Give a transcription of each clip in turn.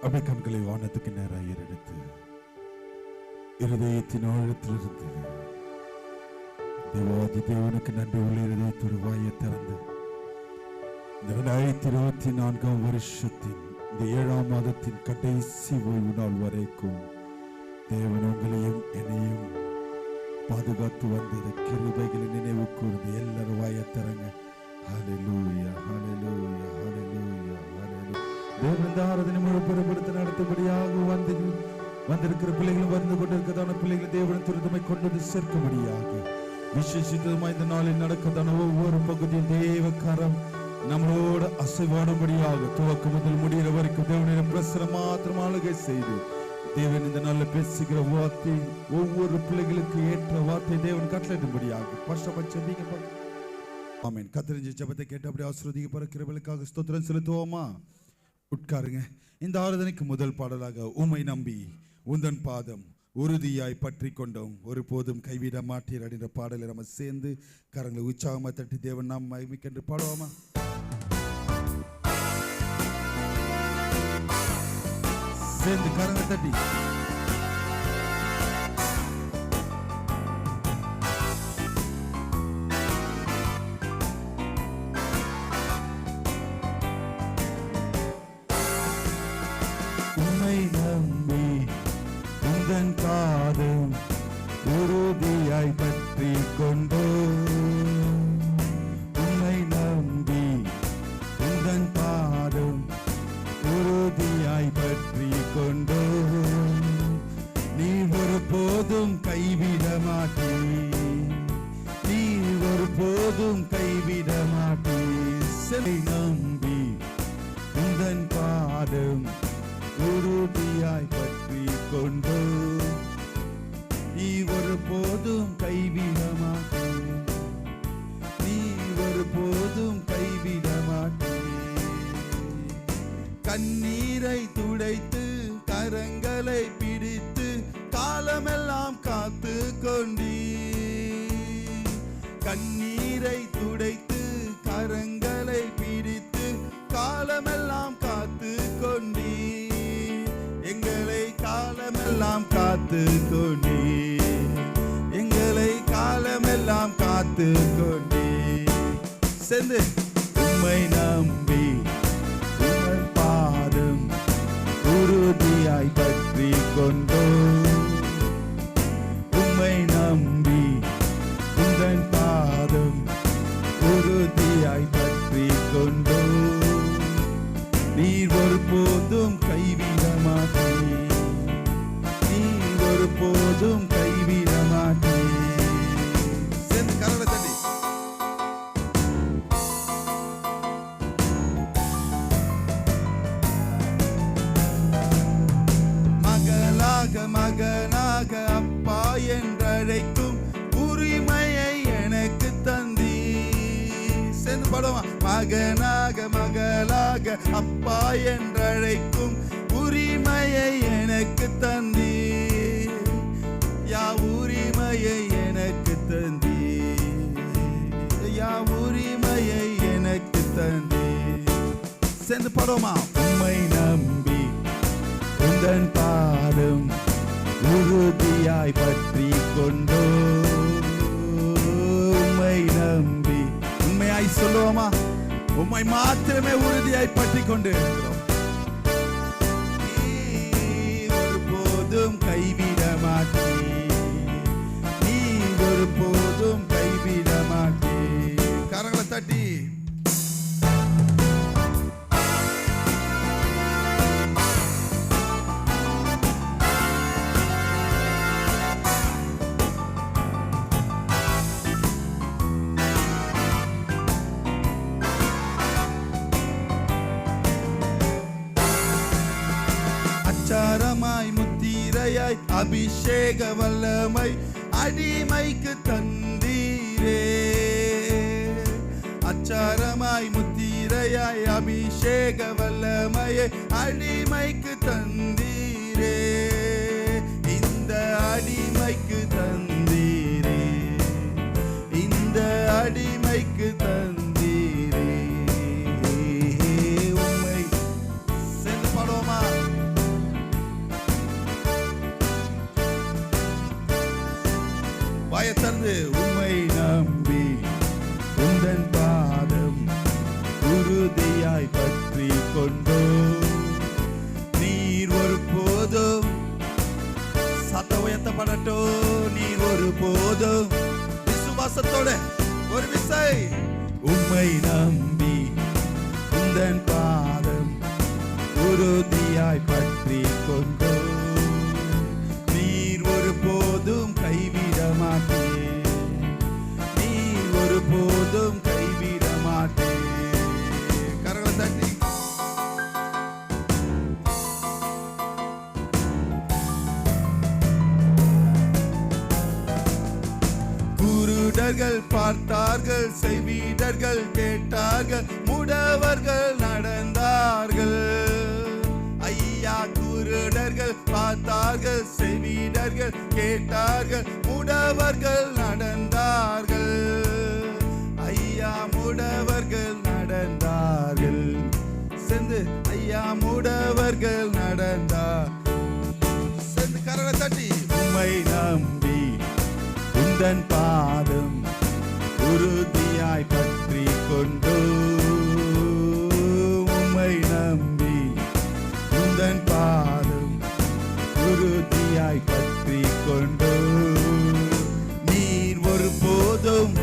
அப்படி கண்களை வானத்துக்கு நேராக எடுத்து இருதயத்தின் ஆழத்திலிருந்து தேவாதி தேவனுக்கு நன்றி உள்ள இருதயத்தோடு வாயை திறந்து இந்த 2024 வருஷத்தின் இந்த 7ஆம் மாதத்தின் கடைசி ஓய்வு நாள் வரைக்கும் தேவன் உங்களையும் என்னையும் பாதுகாத்து வந்தது கிருபைகளை நினைவு கூர்ந்து எல்லாரும் வாயை திறங்க. ஹல்லேலூயா ஹல்லேலூயா ஹல்லேலூயா ஹல்லேலூயா. தேவன் இந்த ஆராதனை முழு பெரும்படுத்த நடத்தும்படியாக வந்திருக்கிற பிள்ளைகளும் வந்து கொண்டிருக்கிறதான பிள்ளைகளை தேவன் துரிதமை கொண்டு சேர்க்கும்படியாக விசேஷித்தமாய் இந்த நாளில் நடக்கதான ஒவ்வொரு பகுதியும் தேவக்காரம் நம்மளோட அசைவாடும்படியாக துவக்கம் முதல் முடிகிற வரைக்கும் தேவனின் பிரசனம் மாத்திரம் ஆளுகை செய்து தேவன் இந்த நாளில் பேசுகிற வார்த்தை ஒவ்வொரு பிள்ளைகளுக்கு ஏற்ற வார்த்தை தேவன் கட்டளையிடும்படியாக பட்சபட்சம் ஆமென். கர்த்தரின் ஜெபத்தை கேட்டு அப்படி ஆசீர்வதிக்கப்படுகிற கிருபைகளுக்காக ஸ்தோத்திரம் செலுத்துவோமா? உட்காருங்க. இந்த ஆராதனைக்கு முதல் பாடலாக உம்மை நம்பி உந்தன் பாதம் உறுதியாய் பற்றி கொண்டோம் ஒருபோதும் கைவிட மாட்டீர் அப்படின்ற பாடலை நம்ம சேர்ந்து கரங்களை உற்சாகமாக தட்டி தேவன் நாம் மகிமைக்கென்று பாடுவோமா? சேர்ந்து கரங்களை தட்டி உம்மை நம்பி உந்தன் பாதம் உறுதியாய் பற்றி கொண்டோம். உம்மை நம்பி உந்தன் பாதம் உறுதியாய் பற்றி கொண்டோம். நீ ஒருபோதும் கைவிட மாட்டீர், நீ ஒருபோதும் கைவிட மாட்டீர். செல்லை நம்பி உந்தன் பாதம் உறுதியாய் பற்றி கொண்டோம். நீ ஒருபோதும் கைவிட மாட்டீர், நீ ஒருபோதும் கைவிட மாட்டீர். கண்ணீரை துடைத்து கரங்களை பிடித்து காலமெல்லாம் காத்து கொண்டீர். கண்ணீரை துடைத்து கரங்களை பிடித்து காலமெல்லாம் காத்து கொண்டீர். எங்களை காலமெல்லாம் காத்து கொண்டீர், எங்களை காலமெல்லாம் காத்து கொண்டீர். சென்று உம்மை நம்பி உம்மை பாதம் உறுதியாய் பற்றி கொண்டோம். உம்மை நம்பி உந்தன் பாதம் உறுதியாய் பற்றி கொண்டோம். நீர் ஒருபோதும் கைவிட மாட்டீர், நீர் ஒருபோதும் கைவிட மாட்டீர். சேர்ந்து கரங்களை தட்டி மகளாக மகனாக அப்பா என்றழைக்கும் உரிமையை எனக்கு தந்தீர். சேர்ந்து பாடுமா? மகனாக மகளாக அப்பா என்றழைக்கும் உரிமையை எனக்கு தந்தீர். யா உரிமையை எனக்கு தந்தீர், யா உரிமையை எனக்கு தந்தீர். சேர்ந்து பாடுமா? உம்மை நம்பி உந்தன் பாதம் உறுதியாய் பற்றி கொண்டோம். உம்மை நம்பி உண்மையாய் சொல்லுவோமா? உம்மை மாத்திரமே உறுதியாய் பற்றி கொண்டு ஒருபோதும் கைவிட மாட்டீர், நீ ஒருபோதும் கைவிட மாட்டீர். கரங்களை தட்டி அச்சாரமாய் முத்திரையாய் அபிஷேக வல்லமை அடிமைக்கு தந்தீரே. அச்சாரமாய் முத்திரையாய் அபிஷேக வல்லமையை அடிமைக்கு தந்தீரே. இந்த அடிமைக்கு தந்தீரே, இந்த அடிமைக்கு தந்தீரே. உம்மை சேர்ந்து பாடுவோமா? சேர்ந்து உம்மை நம்பி உந்தன் பாதம் உறுதியாய் பற்றி கொண்டோ நீர் ஒரு போதும் சத்த உயர்த்தப்படட்டோ நீர் ஒரு போதும் விசுவாசத்தோட ஒரு விசை உம்மை நம்பி உந்தன் பாதம் உறுதியாய் பற்றி கொண்டோ நீர் ஒரு போதும் கைவிட மாட்டேன் நீர் ஒரு போதும் கைவிட மாட்டேன் கரங்களை தட்டி குருடர்கள் பார்த்தார்கள் செவிடர்கள் கேட்டார்கள் முடவர்கள் நடந்தார்கள் ஐயா குருடர்கள் பார்த்தார்கள் செவிடர்கள் கேட்டார்கள் முடவர்கள் நடந்தார்கள் ஐயா முடவர்கள் நடந்தார்கள் சென்று ஐயா முடவர்கள் நடந்தார் சென்று கரலை தட்டி உம்மை நம்பி உந்தன் பாதம் உறுதியாய் பற்றி கொண்டோ உம்மை நம்பி உந்தன் பாதம் உறுதியாய் பற்றி கொண்டோ நீர் ஒரு போதும்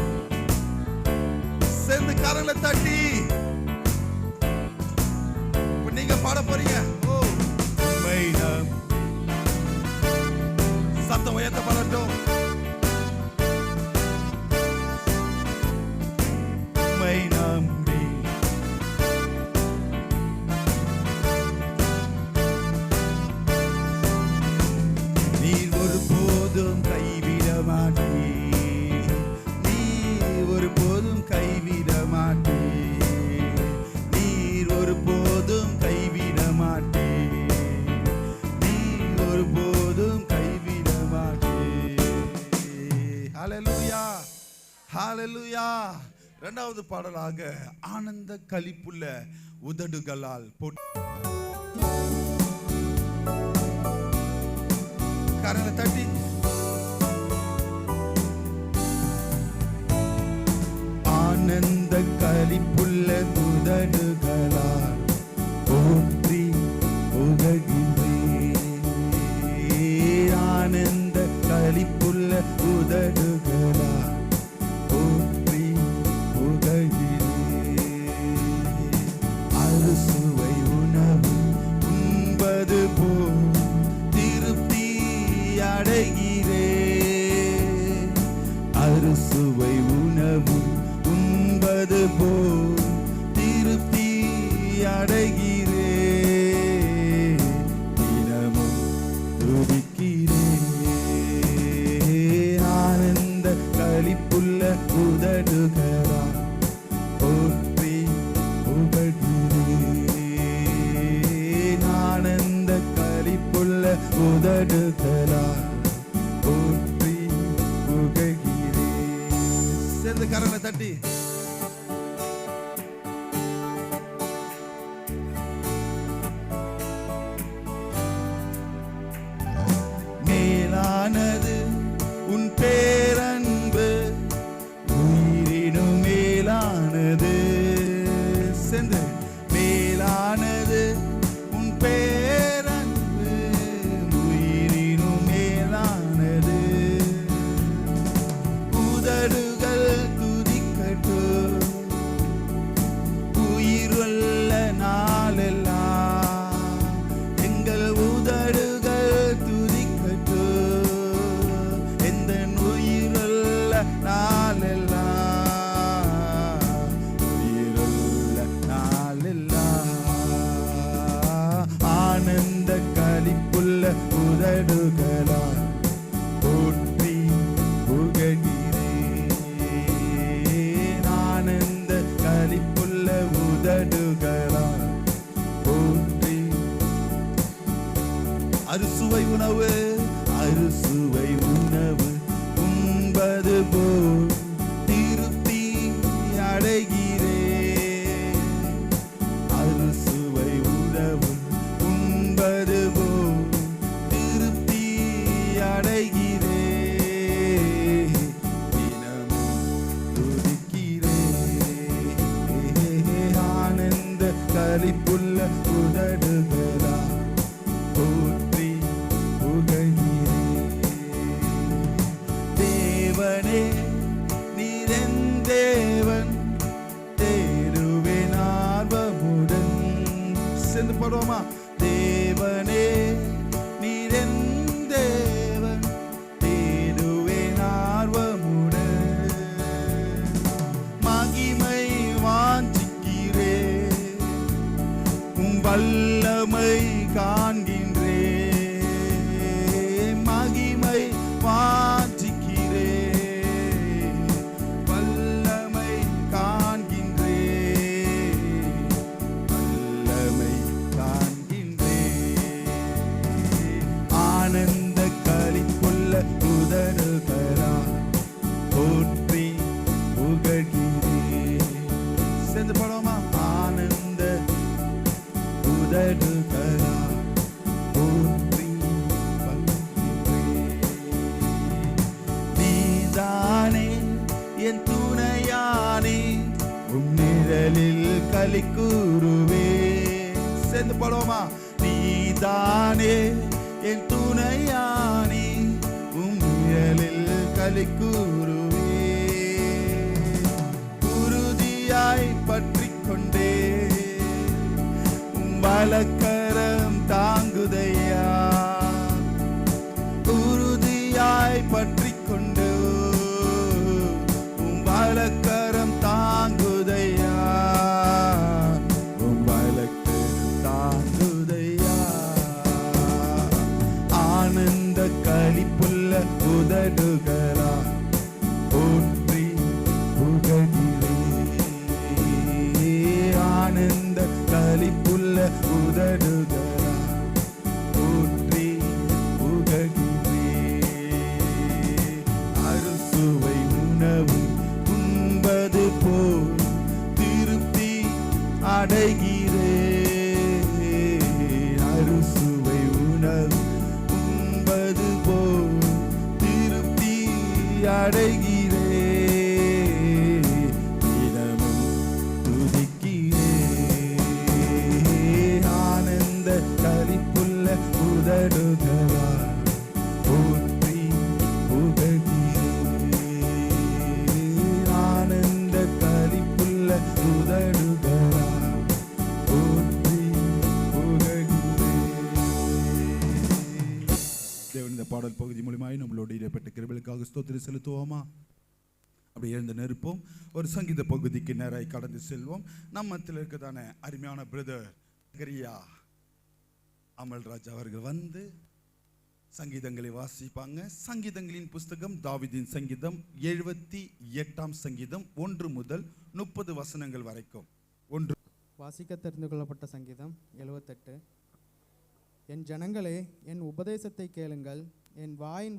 சேர்ந்து கரங்களை தட்டி நீங்க பாட போறீங்க ஓ உம்மை நம்பி சத்தம் உயர்த்தப்படட்டும் உம்மை நம்பி நீர் ஒரு போதும் கைவிட மாட்டீர் நீர் ஒரு போதும் கைவிட மாட்டீர் நீர் ஒரு போதும் கைவிட மாட்டீர் நீர் ஒரு போதும் கைவிட மாட்டீர் ஹல்லேலூயா ஹல்லேலூயா இரண்டாவது பாடலாக ஆனந்த களிப்புள்ள உதடுகளால் கரங்களை தட்டி ஆனந்த களிப்புள்ள உதடுகளால் போற்றி புகழ்கின்றேன் ஆனந்த களிப்புள்ள உதடுகளால் போற்றி அறுசுவை உணவு உண்பது போல் திருப்தி அடைகிறே அறுசுவை உணவு உண்பது போல் திருப்தி அடைகிறே தினமும் துதிக்கிறே ஆனந்த களிப்புள்ள உதடுகளால் போற்றி புகழ்கிறேன் ஆனந்த களிப்புள்ள உதடுகளால் போற்றி புகழ்கிறேன் சேர்ந்து கரங்களை தட்டி மேலானது உன் பேரன்பு உயிரினும் மேலானது சென்று மேலானது உன் பேரன்பு உயிரினும் மேலானது உதடுகள் துதிக்கட்டும் உயிருள்ள நாளெல்லாம் எங்கள் உதடுகள் துதிக்கட்டும் எந்த உயிருள்ள நாளெல்லாம் உயிருள்ள நாளெல்லாம் ஆனந்த களிப்புள்ள உதடுகளால் போற்றி புகழ்கிறேன் ஆனந்த களிப்புள்ள உதடுகளால் போற்றி அறுசுவை உணவு உண்பது போல் திருப்தி அடைகிறேன் அறுசுவை உணவு உண்பது போல் திருப்தி அடைகிறேன் களிப்புள்ள உதடுகளா போற்றி புகழ்கிறேன். தேவனே நீரென் தேவன், தேடுவேன் ஆர்வமுடன். சேர்ந்து பாடுவோமா? தேவனே நீரென் தேவன், தேடுவேன் ஆர்வமுடன். மகிமை வாஞ்சிக்கிறேன், உம் வல்லமை காண்கின்றேன். மகிமை வாஞ்சிக்கிறேன், வல்லமை காண்கின்றேன், வல்லமை காண்கின்றேன். ஆனந்த களிப்புள்ள உதடுகளா போற்றி புகழ்கிறேன். சேர்ந்து பாடுவோமா? ஆனந்த உதடுகளா போற்றி புகழ்கிறேன். நீதானே என் துணையானே, உம் நிழலில் களி கூறுவேன். சேர்ந்து பாடுவோமா? நீதானே என் துணையானே, உம் நிழலில் களி கூறுவேன். உறுதியாய் பற்றிக் கொண்டே உம் வலக்கரம் தாங்குதையா. உறுதியாய் பற்றிக் கொண்டு உம் வலக்கரம் தாங்குதையா. உம் வலக்கரம் தாங்குதையா. ஆனந்த களிப்புள்ள உதடுகளா போற்றி புகழ்கிறேன். ஆனந்த களிப்புள்ள உதடுகளா போற்றி புகழ்கிறேன். அறுசுவை உணவு உண்பது போல் திருப்தி அடைகிறேன். அறுசுவை உணவு உண்பது போல் திருப்தி அடைகிறேன். தினமும் துதிக்கிறேன். ஆனந்த களிப்புள்ள உதடுகளா போற்றி புகழ்கிறேன். ஆனந்த களிப்புள்ள உதடுகளா போற்றி புகழ்கிறேன். தேவன் இந்த பாடல் பகுதி மூலமாய் நம்மளோடு இடைப்பட்ட கிருபைகளுக்காக ஸ்தோத்திரம் செலுத்துவோமா? அப்படி எழுந்து நிற்போம். ஒரு சங்கீத பகுதிக்கு நேராய் கடந்து செல்வோம். நம்மத்தில் இருக்கதான அருமையான பிரதர் கரியா அமல்ராஜ் அவர்கள் வந்து சங்கீதங்களை வாசிப்பாங்க. சங்கீதங்களின் புஸ்தகம் தாவீதின் சங்கீதம் 78ஆம் சங்கீதம் 1 முதல் 30 வசனங்கள் வரைக்கும். வாசிக்க தெரிந்து கொள்ளப்பட்ட சங்கீதம் 78. என் ஜனங்களே, என் உபதேசத்தை கேளுங்கள், என் வாயின்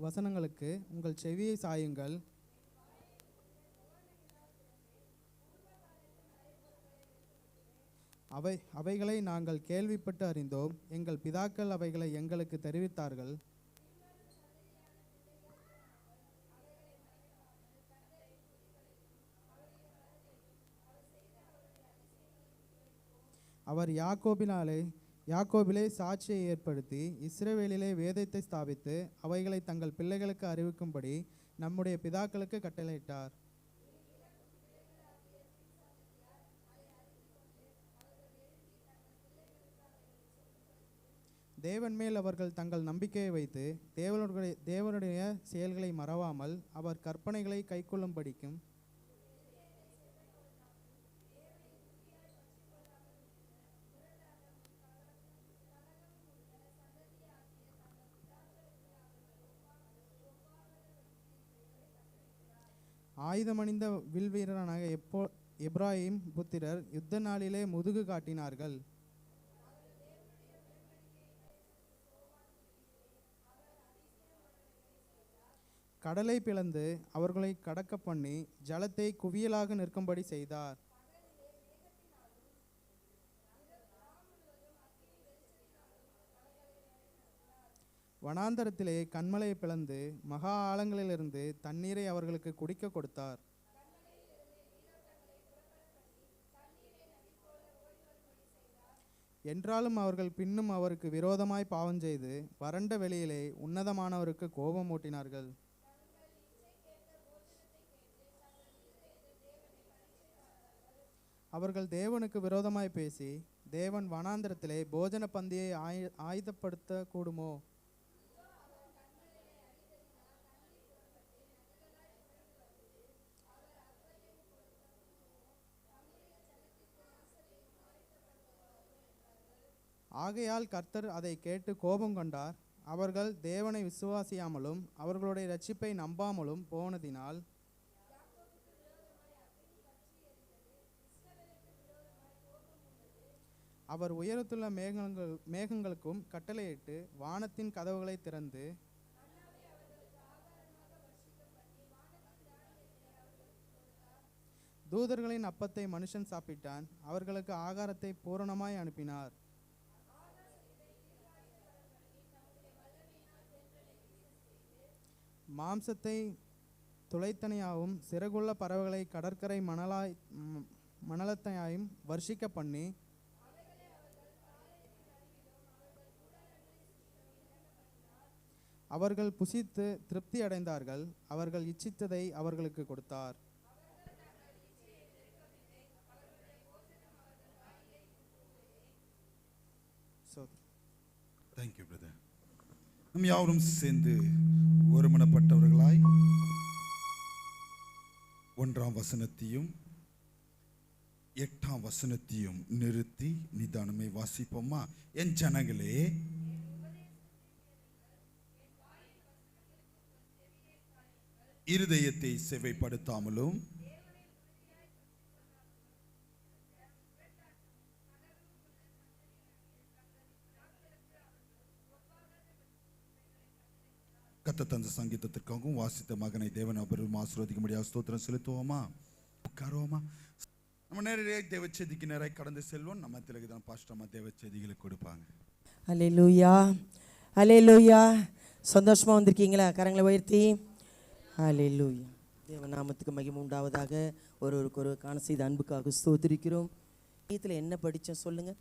வசனங்களுக்கு உங்கள் செவியை சாயுங்கள். அவைகளை நாங்கள் கேள்விப்பட்டு அறிந்தோம், எங்கள் பிதாக்கள் அவைகளை எங்களுக்கு தெரிவித்தார்கள். அவர் யாக்கோபிலே சாட்சியை ஏற்படுத்தி இஸ்ரவேலிலே வேதத்தை ஸ்தாபித்து அவைகளை தங்கள் பிள்ளைகளுக்கு அறிவிக்கும்படி நம்முடைய பிதாக்களுக்கு கட்டளையிட்டார். தேவன் மேல் அவர்கள் தங்கள் நம்பிக்கையை வைத்து தேவனுடைய செயல்களை மறவாமல் அவர் கற்பனைகளை கைக்கொள்ளும்படிக்கும் ஆயுதமணிந்த வில்வீரனான எப்ராஹிம் புத்திரர் யுத்த நாளிலே முதுகு காட்டினார்கள். கடலை பிளந்து அவர்களை கடக்க பண்ணி ஜலத்தை குவியலாக நிற்கும்படி செய்தார். வனாந்தரத்திலே கன்மலையை பிளந்து மகா ஆழங்களிலிருந்து தண்ணீரை அவர்களுக்கு குடிக்க கொடுத்தார். என்றாலும் அவர்கள் பின்னும் அவருக்கு விரோதமாய் பாவஞ்செய்து வறண்ட வெளியிலே உன்னதமானவருக்கு கோபம் மூட்டினார்கள். அவர்கள் தேவனுக்கு விரோதமாய் பேசி, தேவன் வனாந்திரத்திலே போஜன பந்தியை ஆயுதப்படுத்த கூடுமோ? ஆகையால் கர்த்தர் அதை கேட்டு கோபம் கொண்டார். அவர்கள் தேவனை விசுவாசியாமலும் அவர்களுடைய இரட்சிப்பை நம்பாமலும் போனதினால் அவர் உயரத்துள்ள மேகங்களுக்கும் கட்டளையிட்டு வானத்தின் கதவுகளை திறந்து தூதர்களின் அப்பத்தை மனுஷன் சாப்பிட்டான். அவர்களுக்கு ஆகாரத்தை பூரணமாய் அனுப்பினார். மாம்சத்தை துளைத்தனையாகவும் சிறகுள்ள பறவைகளை கடற்கரை மணலத்தையாயும் வர்ஷிக்க பண்ணி அவர்கள் புசித்து திருப்தி அடைந்தார்கள். அவர்கள் இச்சித்ததை அவர்களுக்கு கொடுத்தார். Thank you brother. நம் யாவரும் சேர்ந்து ஒருமனப்பட்டவர்களாய் 1ஆம் வசனத்தையும் 8ஆம் வசனத்தையும் நிறுத்தி நிதானமே வாசிப்போமா? என் ஜனங்களே, இருதயத்தை செவைப்படுத்தாமலும் கர்த்தர் தந்த சங்கீதத்திற்காகவும் வாசித்த மகனை தேவன் அபரும் ஆசீர்வதிக்க முடியாது ஸ்தோத்திரம் செலுத்துவோமா? உட்காருவோமா? நம்ம நேரடியாக தேவ செய்திக்கு நேராக கடந்து செல்வோம். நம்ம திலகு தான் பாஸ்டர் தேவ செய்திகளை கொடுப்பாங்க. அல்லேலூயா, அல்லேலூயா. சந்தோஷமா வந்திருக்கீங்களா? கரங்களை உயர்த்தி அல்லேலூயா. தேவ நாமத்துக்கு மகிமை உண்டாவதாக. ஒருவருக்கு ஒரு காண செய்த அன்புக்காக ஸ்தோத்திரிக்கிறோம். இதில் என்ன படித்தோம் சொல்லுங்க?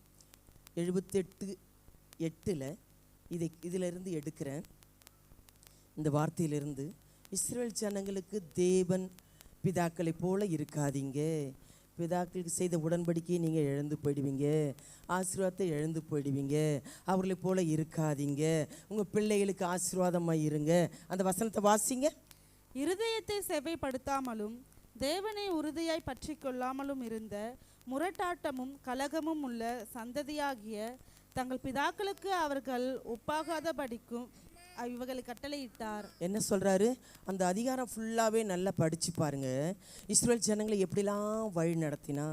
78:8 இதிலிருந்து எடுக்கிறேன். இந்த வார்த்தையிலிருந்து, இஸ்ரவேல் ஜனங்களுக்கு தேவன் பிதாக்களை போல இருக்காதீங்க. பிதாக்களுக்கு செய்த உடன்படிக்கையை நீங்கள் இழந்து போயிடுவீங்க, ஆசீர்வாதத்தை இழந்து போயிடுவீங்க. அவர்களை போல இருக்காதீங்க. உங்கள் பிள்ளைகளுக்கு ஆசீர்வாதமாக இருங்க. அந்த வசனத்தை வாசிங்க. இருதயத்தை செவ்வைப்படுத்தாமலும் தேவனை உறுதியாய் பற்றி கொள்ளாமலும் இருந்த முரட்டாட்டமும் கலகமும் உள்ள சந்ததியாகிய தங்கள் பிதாக்களுக்கு அவர்கள் ஒப்பாகாதபடிக்கும் இவர்களை கட்டளையிட்டார். என்ன சொல்றாரு? அந்த அதிகாரம் ஃபுல்லாவே நல்லா படிச்சு பாருங்க. இஸ்ரவேல் ஜனங்களை எப்படிலாம் வழி நடத்தினா,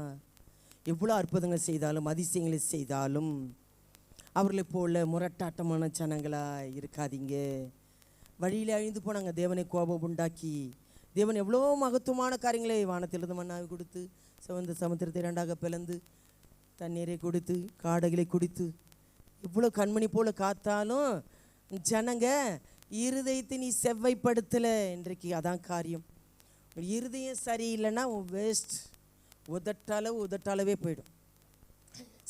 எவ்வளோ அற்புதங்கள் செய்தாலும் அதிசயங்களை செய்தாலும் அவர்களை போல முரட்டாட்டமான ஜனங்களா இருக்காதீங்க. வழியில் அழிந்து போனாங்க. தேவனை கோபம் உண்டாக்கி, தேவன் எவ்வளோ மகத்துவமான காரியங்களை வானத்திலிருந்து மண்ணாக கொடுத்து, சிவந்த சமுத்திரத்தை 2ஆக பிளந்து, தண்ணீரை கொடுத்து, காடைகளை குடித்து, இவ்வளோ கண்மணி போல காத்தாலும் ஜனங்க இருதயத்தை நீ செவ்வைப்படுத்தலை. இன்றைக்கு அதான் காரியம். இருதயம் சரியில்லைன்னா வேஸ்ட். உதட்டாலவே போயிடும்.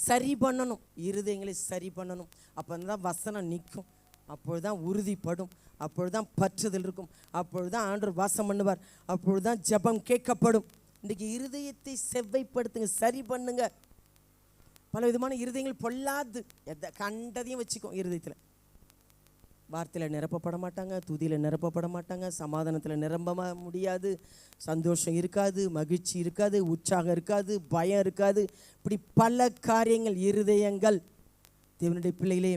சரி பண்ணணும், இருதயங்களை சரி பண்ணணும். அப்போ தான் வசனம் நிற்கும், அப்பொழுதுதான் உறுதிப்படும், அப்பொழுதுதான் பற்றுதல் இருக்கும், அப்பொழுதுதான் ஆண்டவர் வாசம் பண்ணுவார், அப்பொழுதுதான் ஜெபம் கேட்கப்படும். இன்றைக்கு இருதயத்தை செவ்வைப்படுத்துங்க, சரி பண்ணுங்க. பல விதமான இருதயங்கள் பொல்லாது, எதை கண்டதையும் வச்சுக்கும். இருதயத்தில் வார்த்தையில் நிரப்பப்பட மாட்டாங்க, துதியில் நிரப்பப்பட மாட்டாங்க, சமாதானத்தில் நிரம்ப முடியாது, சந்தோஷம் இருக்காது, மகிழ்ச்சி இருக்காது, உற்சாகம் இருக்காது, பயம் இருக்காது. இப்படி பல காரியங்கள். இருதயங்கள் தேவனுடைய பிள்ளைகளே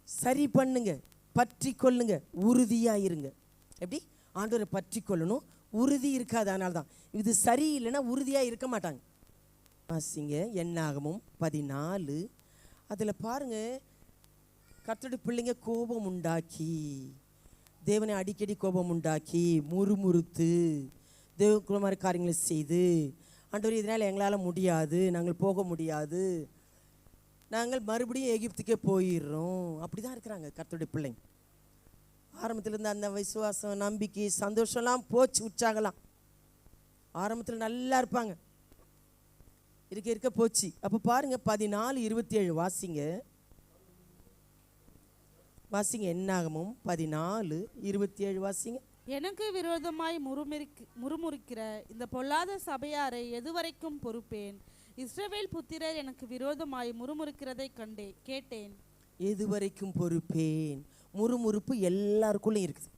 சரி பண்ணுங்க, பற்றி கொள்ளுங்க, உறுதியாக இருங்க. எப்படி ஆண்டவரை பற்றி கொள்ளணும்? உறுதி இருக்காது. அதனால தான் இது சரியில்லைன்னா உறுதியாக இருக்க மாட்டாங்க. வாசிங்க என்னாகமும் 14 அதில் பாருங்க. கர்த்தருடைய பிள்ளைங்க கோபம் உண்டாக்கி, தேவனை அடிக்கடி கோபம் உண்டாக்கி, முறுமுறுத்து, தேவகுமார காரியங்களை செய்து, ஆண்டவரே இதனால் எங்களால் முடியாது, நாங்கள் போக முடியாது, நாங்கள் மறுபடியும் எகிப்துக்கே போயிடுறோம். அப்படி தான் இருக்கிறாங்க கர்த்தருடைய பிள்ளைங்க. ஆரம்பத்தில் இருந்த அந்த விசுவாசம், நம்பிக்கை, சந்தோஷம்லாம் போச்சு. உற்சாகலாம் ஆரம்பத்தில் நல்லா இருப்பாங்க. இருக்க போச்சு. அப்போ பாருங்க 14:27 வாசிங்க. என்னாகமும் 14:27 வாசிங்க. எனக்கு விரோதமாய் முறுமுறுக்கிற இந்த பொல்லாத சபையாரை எதுவரைக்கும் பொறுப்பேன்? இஸ்ரவேல் புத்திரர் எனக்கு விரோதமாய் முறுமுறுக்கிறதை கேட்டேன். எதுவரைக்கும் பொறுப்பேன்? முறுமுறுப்பு எல்லாருக்குள்ளே இருக்குது.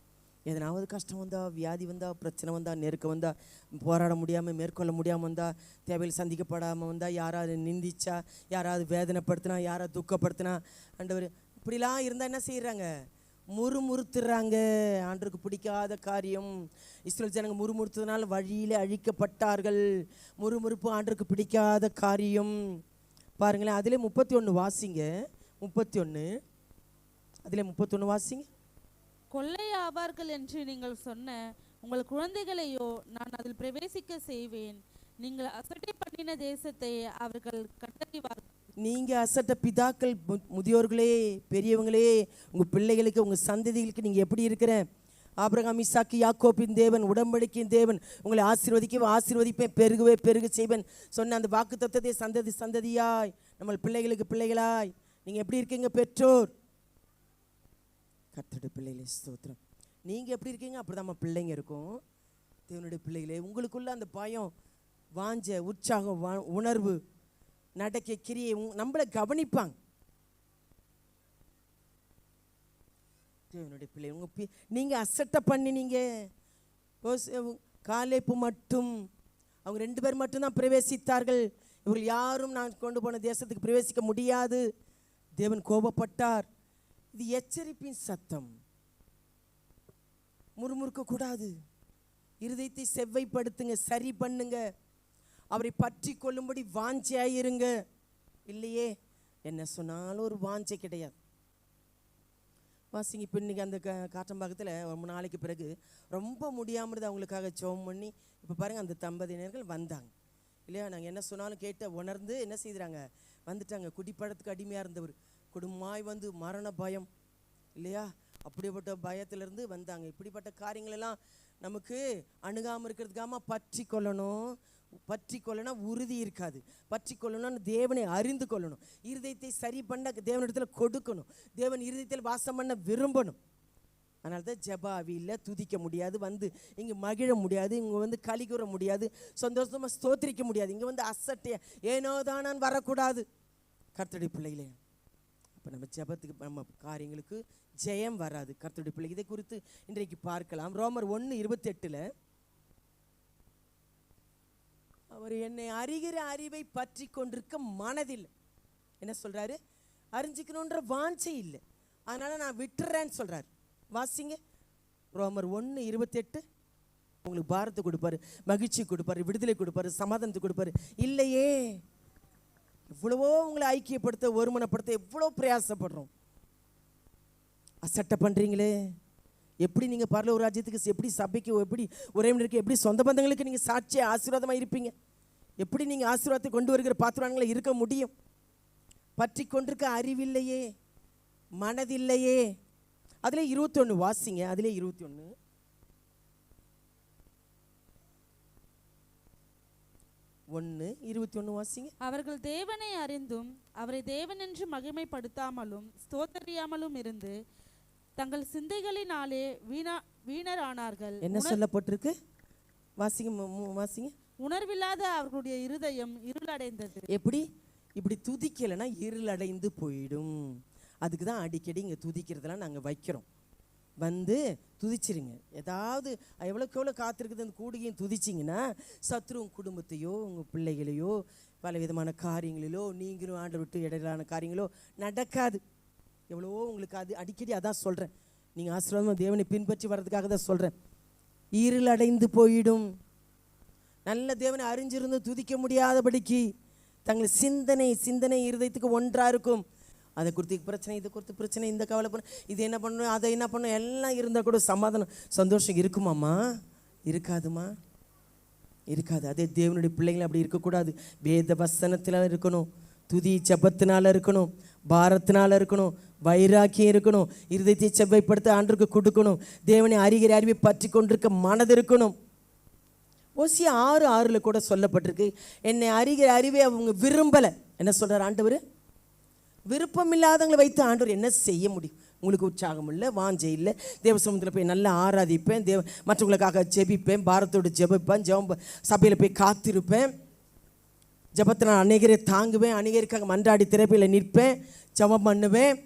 எதனாவது கஷ்டம் வந்தா, வியாதி வந்தா, பிரச்சனை வந்தா, நெருக்கம் வந்தா, போராட முடியாமல் மேற்கொள்ள முடியாமல் வந்தா, தேவையில் சந்திக்கப்படாமல் வந்தா, யாராவது நிந்திச்சா, யாராவது வேதனைப்படுத்தினா, யாராவது துக்கப்படுத்தினா, ஆண்டவர் இப்படிலாம் இருந்தால் என்ன செய்கிறாங்க? முறுமுறுத்துறாங்க. ஆண்டவருக்கு பிடிக்காத காரியம். இஸ்ரவேல் ஜனங்க முறுமுறுத்ததுனால வழியிலே அழிக்கப்பட்டார்கள். முறுமுறுப்பு ஆண்டவருக்கு பிடிக்காத காரியம். பாருங்களேன், அதிலே 31 வாசிங்க. 31 அதிலே 31 வாசிங்க. கொள்ளையாவார்கள் என்று நீங்கள் சொன்ன உங்கள் குழந்தைகளையோ நான் அதில் பிரவேசிக்க செய்வேன். நீங்கள் அசட்டை பண்ணின தேசத்தை அவர்கள் கண்டறிவார்கள். நீங்க அசட்ட பிதாக்கள், முதியோர்களே, பெரியவங்களே, உங்க பிள்ளைகளுக்கு, உங்க சந்ததிகளுக்கு நீங்க எப்படி இருக்கிற? ஆபிரகாம், ஈசாக்கு, யாக்கோபின் தேவன், உடன்படிக்கையின் தேவன், உங்களை ஆசீர்வதிப்பேன், பெருக செய்வேன் சொன்ன அந்த வாக்குத்தத்தத்தை சந்ததியாய் நம்ம பிள்ளைகளுக்கு பிள்ளைகளாய் நீங்க எப்படி இருக்கீங்க? பெற்றோர், கர்த்தருடைய பிள்ளைகளே ஸ்தோத்திரம். நீங்கள் எப்படி இருக்கீங்க? அப்படி தான் நம்ம பிள்ளைங்க இருக்கும். தேவனுடைய பிள்ளைகளே, உங்களுக்குள்ள அந்த பயம், வாஞ்ச, உற்சாகம், உணர்வு, நடக்க கிரியை நம்மளை கவனிப்பாங்க. தேவனுடைய பிள்ளை நீங்கள் அசட்டை பண்ணி நீங்கள் காலேப்பு மட்டும் அவங்க 2 பேர் மட்டும்தான் பிரவேசித்தார்கள். இவர்கள் யாரும் நான் கொண்டு போன தேசத்துக்கு பிரவேசிக்க முடியாது. தேவன் கோபப்பட்டார். இது எச்சரிப்பின் சத்தம். முறுமுறுக்க கூடாது. இருதயத்தை செவ்வைப்படுத்துங்க, சரி பண்ணுங்க. அவரை பற்றி கொள்ளும்படி வாஞ்சையாயிருங்க. இல்லையே என்ன சொன்னாலும் ஒரு வாஞ்சை கிடையாது. வாசிங்க. இப்போ இன்னைக்கு அந்த காற்றம்பாக்கத்தில் 3 நாளைக்கு பிறகு ரொம்ப முடியாமல் அவங்களுக்காக ஜெபம் பண்ணி இப்போ பாருங்கள் அந்த தம்பதியினர்கள் வந்தாங்க இல்லையா? நாங்கள் என்ன சொன்னாலும் கேட்ட உணர்ந்து என்ன செய்கிறாங்க? வந்துட்டாங்க. குடிப்பழத்துக்கு அடிமையாக இருந்தவர் குடும்பமாய் வந்து மரண பயம் இல்லையா? அப்படிப்பட்ட பயத்திலிருந்து வந்தாங்க. இப்படிப்பட்ட காரியங்களெல்லாம் நமக்கு அணுகாமல் இருக்கிறதுக்காக பற்றி கொள்ளணும். உறுதி இருக்காது. பற்றி கொள்ளணும்னு தேவனை அறிந்து கொள்ளணும். இருதயத்தை சரி பண்ண தேவனிடத்தில் கொடுக்கணும். தேவன் இருதயத்தில் வாசம் பண்ண விரும்பணும். அதனால தான் ஜெபாவியில் துதிக்க முடியாது, வந்து இங்கே மகிழ முடியாது, இங்கே வந்து களி கூற முடியாது, சந்தோஷமாக ஸ்தோத்திரிக்க முடியாது. இங்கே வந்து அசட்டையா ஏனோதானான்னு வரக்கூடாது. கர்த்தருடைய பிள்ளைகளே, அப்போ நம்ம ஜெபத்துக்கு நம்ம காரியங்களுக்கு ஜெயம் வராது. கர்த்தருடைய பிள்ளை இதை குறித்து இன்றைக்கு பார்க்கலாம். ரோமர் 1:28 அவர் என்னை அறிகிற அறிவை பற்றி கொண்டிருக்க மனதில் என்ன சொல்றாரு? அறிஞ்சிக்கணுன்ற வாஞ்சை இல்லை, அதனால நான் விட்டுறேன்னு சொல்றாரு. வாசிங்க. ரோமர் 1:28. உங்களுக்கு பாரத்தை கொடுப்பாரு, மகிழ்ச்சி கொடுப்பாரு, விடுதலை கொடுப்பாரு, சமாதானத்தை கொடுப்பாரு. இல்லையே, எவ்வளவோ உங்களை ஐக்கியப்படுத்த, ஒருமனப்படுத்த எவ்வளோ பிரயாசப்படுறோம். அசட்டை பண்ணுறீங்களே. எப்படி நீங்கள் பரலோக ராஜ்யத்துக்கு, எப்படி சபைக்கு, எப்படி உறவினருக்கு, எப்படி சொந்த பந்தங்களுக்கு நீங்கள் சாட்சியாக ஆசீர்வாதமாக இருப்பீங்க? எப்படி நீங்கள் ஆசீர்வாதத்தை கொண்டு வருகிற பாத்திரங்களை இருக்க முடியும்? பற்றி கொண்டிருக்க அறிவில்லையே, மனதில்லையே. அதிலே 21 வாசிங்க. அதிலே 21 வாசிங்க. அவர்கள் தேவனை அறிந்தும் அவரை தேவன் என்று மகிமைப்படுத்தாமலும் ஸ்தோத்தரியாமலும் இருந்து தங்கள் சிந்தைகளினாலே வீணரானார்கள். என்ன சொல்லப்பட்டிருக்கு? வாசிங்க. உணர்வில்லாத அவர்களுடைய இருதயம் இருளடைந்தது. எப்படி? இப்படி துதிக்கலைன்னா இருளடைந்து போயிடும். அதுக்கு தான் அடிக்கடி இங்கே துதிக்கிறதெல்லாம் நாங்கள் வைக்கிறோம். வந்து துதிச்சிருங்க. ஏதாவது எவ்வளோக்கு எவ்வளோ காத்திருக்குது அந்த கூடியும் துதிச்சிங்கன்னா சத்ரு உங்கள் குடும்பத்தையோ உங்கள் பிள்ளைகளையோ பல விதமான காரியங்களிலோ நீங்களும் ஆண்டை விட்டு இடையிலான காரியங்களோ நடக்காது. எவ்வளவோ உங்களுக்கு அது அடிக்கடி அதான் சொல்கிறேன். நீங்கள் ஆசீர்வாதமாக தேவனை பின்பற்றி வர்றதுக்காக தான் சொல்கிறேன். இருளடைந்து போயிடும். நல்ல தேவனை அறிஞ்சிருந்து துதிக்க முடியாதபடிக்கு தங்கள் சிந்தனை இருதயத்துக்கு ஒன்றாக இருக்கும். அதை குறித்து பிரச்சனை, இது குறித்து பிரச்சனை, இந்த கவலை பண்ண, இது என்ன பண்ணணும், அதை என்ன பண்ணணும், எல்லாம் இருந்தால் கூட சமாதானம் சந்தோஷம் இருக்குமாம்மா? இருக்காதுமா, இருக்காது. அதே தேவனுடைய பிள்ளைங்களை அப்படி இருக்கக்கூடாது. வேத வசனத்தில் இருக்கணும், துதி ஜெபத்தினால இருக்கணும், பாரத்தினால இருக்கணும், வைராக்கியம் இருக்கணும், இருதயத்தை செவ்வாய்ப்படுத்த ஆண்டவருக்கு கொடுக்கணும், தேவனை அறிகிற அறிவை பற்றி கொண்டிருக்க மனது இருக்கணும். ஓசியா 6:6 கூட சொல்லப்பட்டிருக்கு, என்னை அறிகிற அறிவை அவங்க விரும்பலை. என்ன சொல்கிறார் ஆண்டவர்? விருப்பம் இல்லாதவங்களை வைத்து ஆண்டவர் என்ன செய்ய முடியும்? உங்களுக்கு உற்சாகம் இல்லை, வாஞ்சை இல்லை. தேவசமூகத்தில் போய் நல்லா ஆராதிப்பேன், மற்றவங்களுக்காக ஜெபிப்பேன், பாரத்தோடு ஜெபிப்பேன், சபையில் போய் காத்திருப்பேன், ஜெபத்தை நான் அநேகரை தாங்குவேன், அநேகருக்காக மன்றாடி திரைப்பையில் நிற்பேன், ஜெபம் பண்ணுவேன்,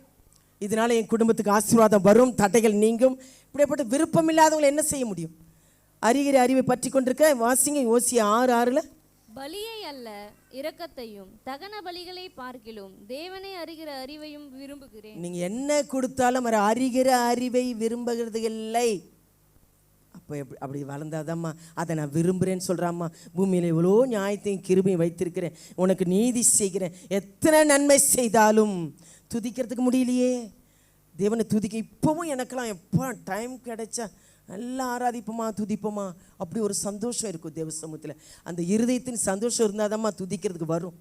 இதனால் என் குடும்பத்துக்கு ஆசீர்வாதம் வரும், தடைகள் நீங்கும். இப்படிப்பட்ட விருப்பம் இல்லாதவங்களை என்ன செய்ய முடியும்? அறிகிற அறிவை பற்றி கொண்டிருக்க. வாசிங்க ஓசியா 6:6. பலியை அல்ல இரக்கத்தையும் தகன பலிகளை பார்க்கிலும் தேவனை அறிகிற அறிவையும் விரும்புகிறேன். நீங்க என்ன கொடுத்தாலும் அறிகிற அறிவை விரும்புகிறது இல்லை. அப்போ அப்படி வளர்ந்தாதாம்மா அதை நான் விரும்புகிறேன்னு சொல்கிறாம்மா. பூமியில் எவ்வளோ நியாயத்தையும் கிருபையும் வைத்திருக்கிறேன், உனக்கு நீதி செய்கிறேன், எத்தனை நன்மை செய்தாலும் துதிக்கிறதுக்கு முடியலையே. தேவனை துதிக்க இப்போவும் எனக்கெல்லாம் எப்போ டைம் கிடைச்சா நல்லா ஆராதிப்போமா, துதிப்போமா, அப்படி ஒரு சந்தோஷம் இருக்கும் தேவ சமூகத்தில். அந்த இருதயத்தின் சந்தோஷம் இருந்தாதாம்மா துதிக்கிறதுக்கு வரும்.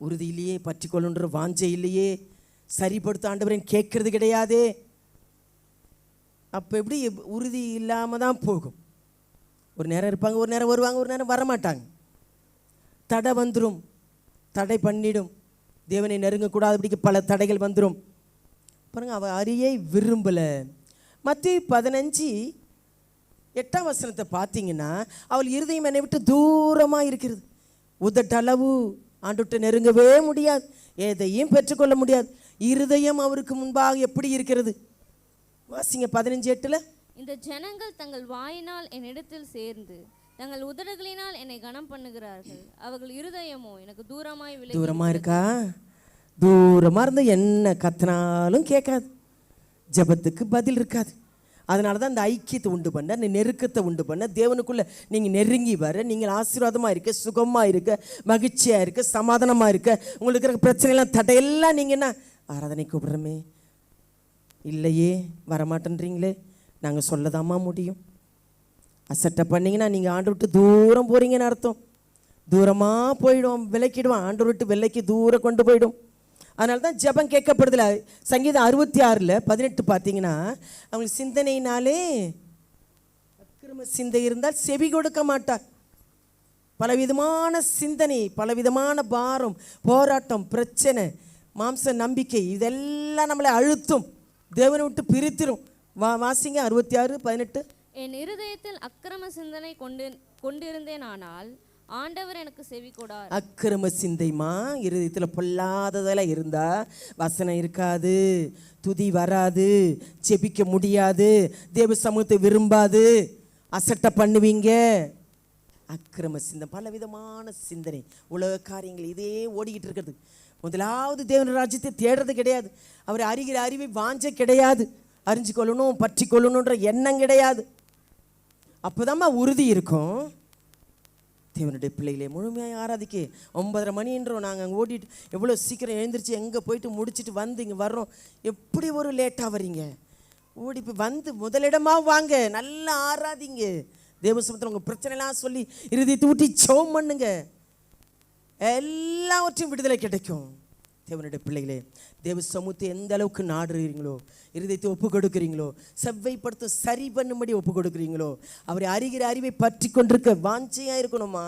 உறுதியிலேயே பற்றி கொள்ளுன்ற வாஞ்சை இல்லையே, சரிப்படுத்த ஆண்டவரேன்னு கேட்கறது கிடையாதே. அப்போ எப்படி உறுதி இல்லாமல் தான் போகும். ஒரு நேரம் இருப்பாங்க, ஒரு நேரம் வருவாங்க, ஒரு நேரம் வரமாட்டாங்க. தடை வந்துடும், தடை பண்ணிடும். தேவனை நெருங்கக்கூடாதபடிக்கு பல தடைகள் வந்துடும். பாருங்க, அவள் அறியை விரும்பலை. மத்தேயு 15:8 பார்த்தீங்கன்னா, அவள் இருதயம் என்னை விட்டு தூரமாக இருக்கிறது, உதட்டளவு ஆண்டுவிட்டு நெருங்கவே முடியாது, எதையும் பெற்றுக்கொள்ள முடியாது. இருதயம் அவருக்கு முன்பாக எப்படி இருக்கிறது? வாசிங்க 15:8. இந்த ஜனங்கள் தங்கள் வாயினால் என்னிடத்தில் சேர்ந்து தங்கள் உதடுகளினால் என்னை கனம் பண்ணுகிறார்கள், அவர்கள் இருதயமோ எனக்கு தூரமாக இருக்கா? தூரமாக இருந்து என்ன கத்தினாலும் கேட்காது, ஜபத்துக்கு பதில் இருக்காது. அதனால தான் இந்த ஐக்கியத்தை உண்டு பண்ண, இந்த நெருக்கத்தை உண்டு பண்ண, தேவனுக்குள்ளே நீங்கள் நெருங்கி வர, நீங்கள் ஆசீர்வாதமாக இருக்க, சுகமாக இருக்க, மகிழ்ச்சியாக இருக்க, சமாதானமாக இருக்க, உங்களுக்கு இருக்கிற பிரச்சனைலாம் தடையெல்லாம் நீங்கள் என்ன ஆராதனை கூப்பிட்றமே இல்லையே, வரமாட்டேன்றீங்களே, நாங்கள் சொல்லதாம்மா முடியும். அசட்டை பண்ணிங்கன்னா நீங்கள் ஆண்டு விட்டு தூரம் போகிறீங்கன்னு அர்த்தம். தூரமாக போயிடும், விலக்கிடுவோம், ஆண்டு விட்டு விலைக்கு தூரம் கொண்டு போயிடும். அதனால தான் ஜெபம் கேட்கப்படுதில்ல. சங்கீதம் 66:18 பார்த்தீங்கன்னா, அவங்களுக்கு சிந்தனையினாலே அக்கிரம சிந்தை இருந்தால் செவி கொடுக்க மாட்டார். பலவிதமான சிந்தனை, பலவிதமான பாரம், போராட்டம், பிரச்சனை, மாம்ச நம்பிக்கை, இதெல்லாம் நம்மளை அழுத்தும், தேவனை விட்டு பிரித்திரும். வாசிங்க 66:18. என் இருதயத்தில் அக்கிரம சிந்தனை கொண்டிருந்தேன், ஆனால் ஆண்டவர் எனக்கு செவி கொடார். அக்கிரம சிந்தைமா இருதயத்தில் பொல்லாததெல்லாம் இருந்தா வசனம் இருக்காது, துதி வராது, ஜெபிக்க முடியாது, தேவ சமூகத்தை விரும்பாது, அசட்டை பண்ணுவீங்க. அக்கிரம சிந்தனை, பலவிதமான சிந்தனை, உலக காரியங்கள் இதே ஓடிக்கிட்டு இருக்கிறது. முதலாவது தேவன் ராஜ்யத்தை தேடுறது கிடையாது, அவர் அறிகிற அறிவை வாஞ்ச கிடையாது, அறிஞ்சு கொள்ளணும், பற்றி கொள்ளணுன்ற எண்ணம் கிடையாது. அப்போதாம்மா உறுதி இருக்கும். தேவனுடைய பிள்ளைகளே, முழுமையாக ஆராதிக்க 9:30 மணின்றோம், நாங்கள் அங்கே ஓடிட்டு எவ்வளோ சீக்கிரம் எழுந்திரிச்சு எங்கே போயிட்டு முடிச்சுட்டு வந்து இங்கே வர்றோம். எப்படி ஒரு லேட்டாக வரீங்க? ஓடி போய் வந்து முதலிடமாக வாங்க, நல்லா ஆராதிங்க, தேவ சமூகத்தில் உங்கள் பிரச்சனைலாம் சொல்லி இருதயத்தை ஊட்டி ஜெபம் பண்ணுங்க, எல்லாவற்றையும் விடுதலை கிடைக்கும். தேவனுடைய பிள்ளைகளே, தேவ சமூகத்தை எந்த அளவுக்கு நாடுறீங்களோ, இருதயத்தை ஒப்பு கொடுக்குறீங்களோ, செவ்வைப்படுத்த சரி பண்ணும்படி ஒப்பு கொடுக்குறீங்களோ, அவரை அறிகிற அறிவை பற்றி கொண்டிருக்க வாஞ்சையாக இருக்கணுமா.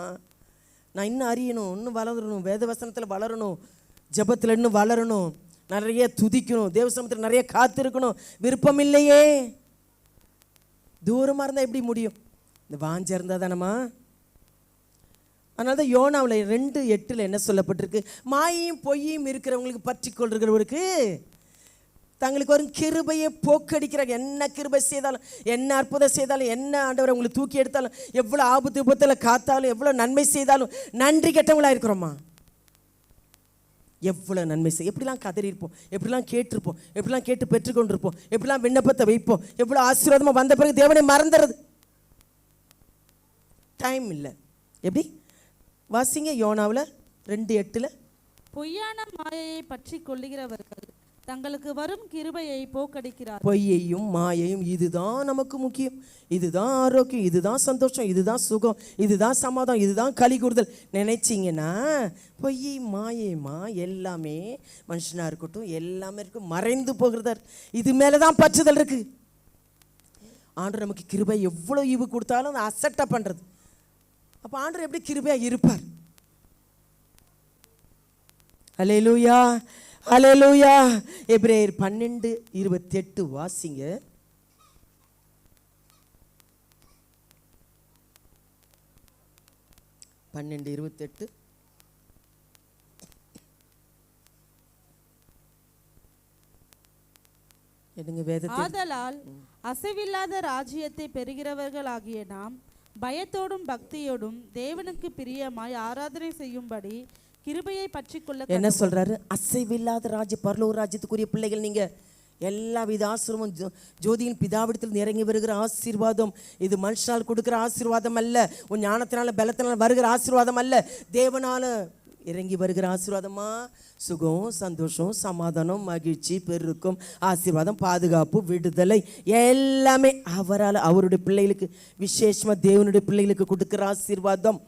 நான் இன்னும் அறியணும், இன்னும் வளரணும், வேத வசனத்தில் வளரணும், ஜபத்தில் இன்னும் வளரணும், நிறைய துதிக்கணும், தேவ சமூகத்தில் நிறைய காத்திருக்கணும். விருப்பம் இல்லையே, தூரமாக இருந்தால் எப்படி முடியும்? இந்த வாஞ்சை இருந்தால் தானம்மா. அதனால தான் யோனாவில் 2:8 என்ன சொல்லப்பட்டிருக்கு? மாயையும் பொய்யும் இருக்கிறவங்களுக்கு பற்றி கொள்கிறவருக்கு தங்களுக்கு வரும் கிருபையை போக்கடிக்கிறாங்க. என்ன கிருபை செய்தாலும், என்ன அற்புதம் செய்தாலும், என்ன ஆண்டவரை உங்களுக்கு தூக்கி எடுத்தாலும், எவ்வளோ ஆபத்து விபத்தில் காத்தாலும், எவ்வளோ நன்மை செய்தாலும் நன்றி கெட்டவங்களாக இருக்கிறோமா? எவ்வளோ நன்மை செய், எப்படிலாம் கதறியிருப்போம், எப்படிலாம் கேட்டிருப்போம், எப்படிலாம் கேட்டு பெற்றுக்கொண்டிருப்போம், எப்படிலாம் விண்ணப்பத்தை வைப்போம், எவ்வளோ ஆசீர்வாதமாக வந்த பிறகு தேவனை மறந்துடுறது, டைம் இல்லை. எப்படி வாசிங்க யோனாவில் 2:8. பொய்யான மாயையை பற்றி கொள்ளுகிறவர்கள் தங்களுக்கு வரும் கிருபையை போக்கடிக்கிறார். பொய்யையும் மாயையும், இதுதான் நமக்கு முக்கியம், இதுதான் ஆரோக்கியம், இதுதான் சந்தோஷம், இதுதான் சுகம், இதுதான் சமாதானம், இதுதான் களி கூறுதல் நினைச்சிங்கன்னா பொய் மாயைமா எல்லாமே மனுஷனாக இருக்கட்டும், எல்லாமே இருக்கும், மறைந்து போகிறதார். இது மேலே தான் பற்றுதல் இருக்குது. ஆண்டவர் நமக்கு கிருபை எவ்வளோ ஈவு கொடுத்தாலும் அதை அசட்டை பண்ணுறது, அப்போ ஆண்டவர் எப்படி கிருபையாக இருப்பார்? அல்லேலூயா, அல்லேலூயா. எபிரேயர் 12:28 வாசிங்க. 12:28. எடுங்க வேதத்தை. ஆதலால் அசைவில்லாத ராஜ்யத்தை பெறுகிறவர்களாகிய நாம் பயத்தோடும் பக்தியோடும் தேவனுக்கு பிரியமாய் ஆராதனை செய்யும்படி கிருபையை பற்றிக்கொள்ள. என்ன சொல்றாரு? அசைவில்லாத ராஜ்ய பரலோக ராஜ்யத்துக்குரிய பிள்ளைகள் நீங்க. எல்லா வித ஆசீர்வாதம் ஜோதியின் பிதாவிடத்தில் இறங்கி வருகிற ஆசீர்வாதம். இது மனுஷனால் கொடுக்கிற ஆசீர்வாதம் அல்ல, உன் ஞானத்தினால பலத்தினால வருகிற ஆசீர்வாதம் அல்ல, தேவனால இறங்கி வருகிற ஆசீர்வாதமா. சுகம், சந்தோஷம், சமாதானம், மகிழ்ச்சி, பெருக்கம், ஆசீர்வாதம், பாதுகாப்பு, விடுதலை எல்லாமே அவரால் அவருடைய பிள்ளைகளுக்கு, விசேஷமா தேவனுடைய பிள்ளைகளுக்கு கொடுக்கிற ஆசீர்வாதம்.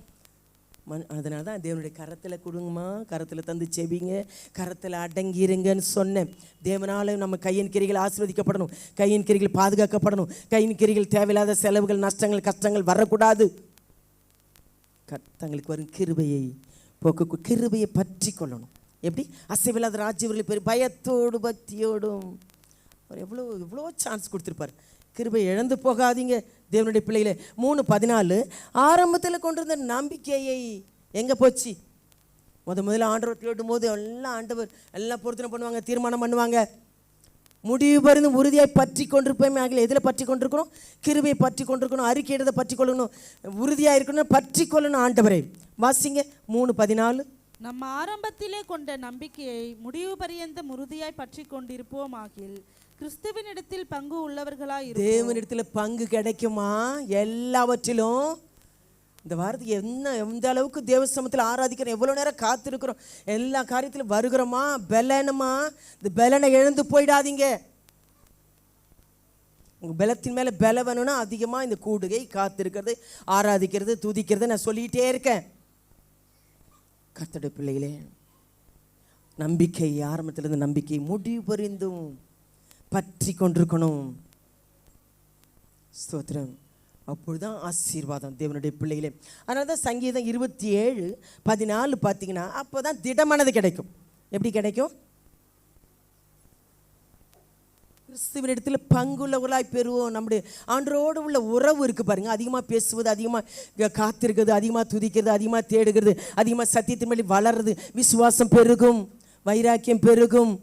அதனால தான் தேவனுடைய கரத்தில் கொடுங்கம்மா, கரத்தில் தந்து செவிங்க, கரத்தில் அடங்கிருங்கன்னு சொன்னேன். தேவனால நம்ம கையின் கிரிகள் ஆசீர்வதிக்கப்படணும், கையின் கிரிகள் பாதுகாக்கப்படணும், கையின் கிரிகள் தேவையில்லாத செலவுகள், நஷ்டங்கள், கஷ்டங்கள் வரக்கூடாது. தங்களுக்கு வரும் கிருபையை போக்கு, கிருபையை பற்றி கொள்ளணும். எப்படி? அசைவில்லாத ராஜ்யவர்களை பெரிய பயத்தோடு பக்தியோடும். அவர் எவ்வளோ சான்ஸ் கொடுத்துருப்பார். கிருபை இழந்து போகாதீங்க தேவனுடைய பிள்ளைகளே. 3:14 ஆரம்பத்தில் கொண்டிருந்த நம்பிக்கையை எங்கே போச்சு? முதல்ல ஆண்டவர் தேடும் போது எல்லாம் பொருத்தனை பண்ணுவாங்க, தீர்மானம் பண்ணுவாங்க. முடிவு பறிந்து உறுதியாய் பற்றி கொண்டிருப்போமே ஆகல. எதில் பற்றி கொண்டிருக்கணும்? கிருபையை பற்றி கொண்டிருக்கணும், அறிக்கையிடதை பற்றி கொள்ளணும், உறுதியாக இருக்கணும், பற்றி கொள்ளணும் ஆண்டவரை. வாசிங்க 3:14. நம்ம ஆரம்பத்திலே கொண்ட நம்பிக்கையை முடிவு பரியந்தம் உறுதியாய் பற்றி கொண்டிருப்போம் ஆகில் கிறிஸ்துவினிடத்தில் பங்கு உள்ளவர்களாய் இருப்போம். தேவனிடத்தில் பங்கு கிடைக்குமா எல்லாவற்றிலும்? இந்த வாரத்துக்கு எந்த அளவுக்கு தேவ சமூகத்தில் ஆராதிக்கிறோம், எவ்வளோ நேரம் காத்திருக்கிறோம், எல்லா காரியத்திலும் வருகிறோமா? பலனுமா? இந்த பலனை எழுந்து போயிடாதீங்க. உங்கள் பலத்தின் மேலே பலம் வேணும்னா அதிகமாக இந்த கூடுகை, காத்திருக்கிறது, ஆராதிக்கிறது, துதிக்கிறது நான் சொல்லிகிட்டே இருக்கேன். கர்த்தருடைய பிள்ளைகளே, நம்பிக்கை ஆரம்பத்திலிருந்து நம்பிக்கை முடிவு பரிந்தும் பற்றி கொண்டிருக்கணும். ஸ்தோத்திரம். அப்பொழுதுதான் ஆசீர்வாதம் தேவனுடைய பிள்ளைகளே. அதனால தான் சங்கீதம் 27:14 பார்த்தீங்கன்னா அப்போ தான் திடமானது கிடைக்கும். எப்படி கிடைக்கும்? கிறிஸ்துவின் இடத்துல பங்குள்ளவர்களாய் பெறுவோம். நம்முடைய ஆண்டரோடு உள்ள உறவு இருக்குது பாருங்க. அதிகமாக பேசுவது, அதிகமாக காத்திருக்கிறது, அதிகமாக துதிக்கிறது, அதிகமாக தேடுகிறது, அதிகமாக சத்தியத்தின் மேலே வளர்றது, விசுவாசம் பெருகும், வைராக்கியம் பெருகும்,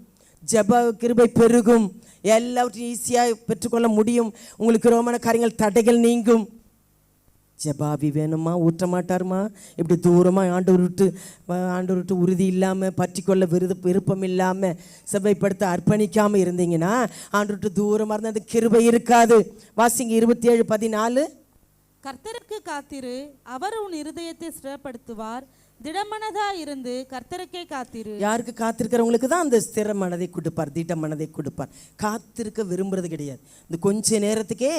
ஜெப கிருபை பெருகும், எல்லாவற்றையும் ஈஸியாக பெற்றுக்கொள்ள முடியும். உங்களுக்கு ரோமான காரியங்கள் தடைகள் நீங்கும். ஜெபாவி வேணுமா? ஊற்ற மாட்டாருமா? இப்படி தூரமாக ஆண்டவர் விட்டு உறுதி இல்லாமல், பற்றி கொள்ள விருப்பம் இல்லாமல், செவ்வாய்ப்படுத்த அர்ப்பணிக்காமல் இருந்தீங்கன்னா ஆண்டவர் விட்டு தூரமாக இருந்தால் அந்த கிருபை இருக்காது. வாசிங்க 27:14. கர்த்தருக்கு காத்திரு, அவர் உன் இருதயத்தை ஸ்திரப்படுத்துவார். திடமனதா இருந்து கர்த்தருக்கே காத்திரு. யாருக்கு? காத்திருக்கிறவங்களுக்கு தான் அந்த ஸ்திர மனதை கொடுப்பார், திட மனதை கொடுப்பார். காத்திருக்க விரும்புறது கிடையாது. இந்த கொஞ்ச நேரத்துக்கே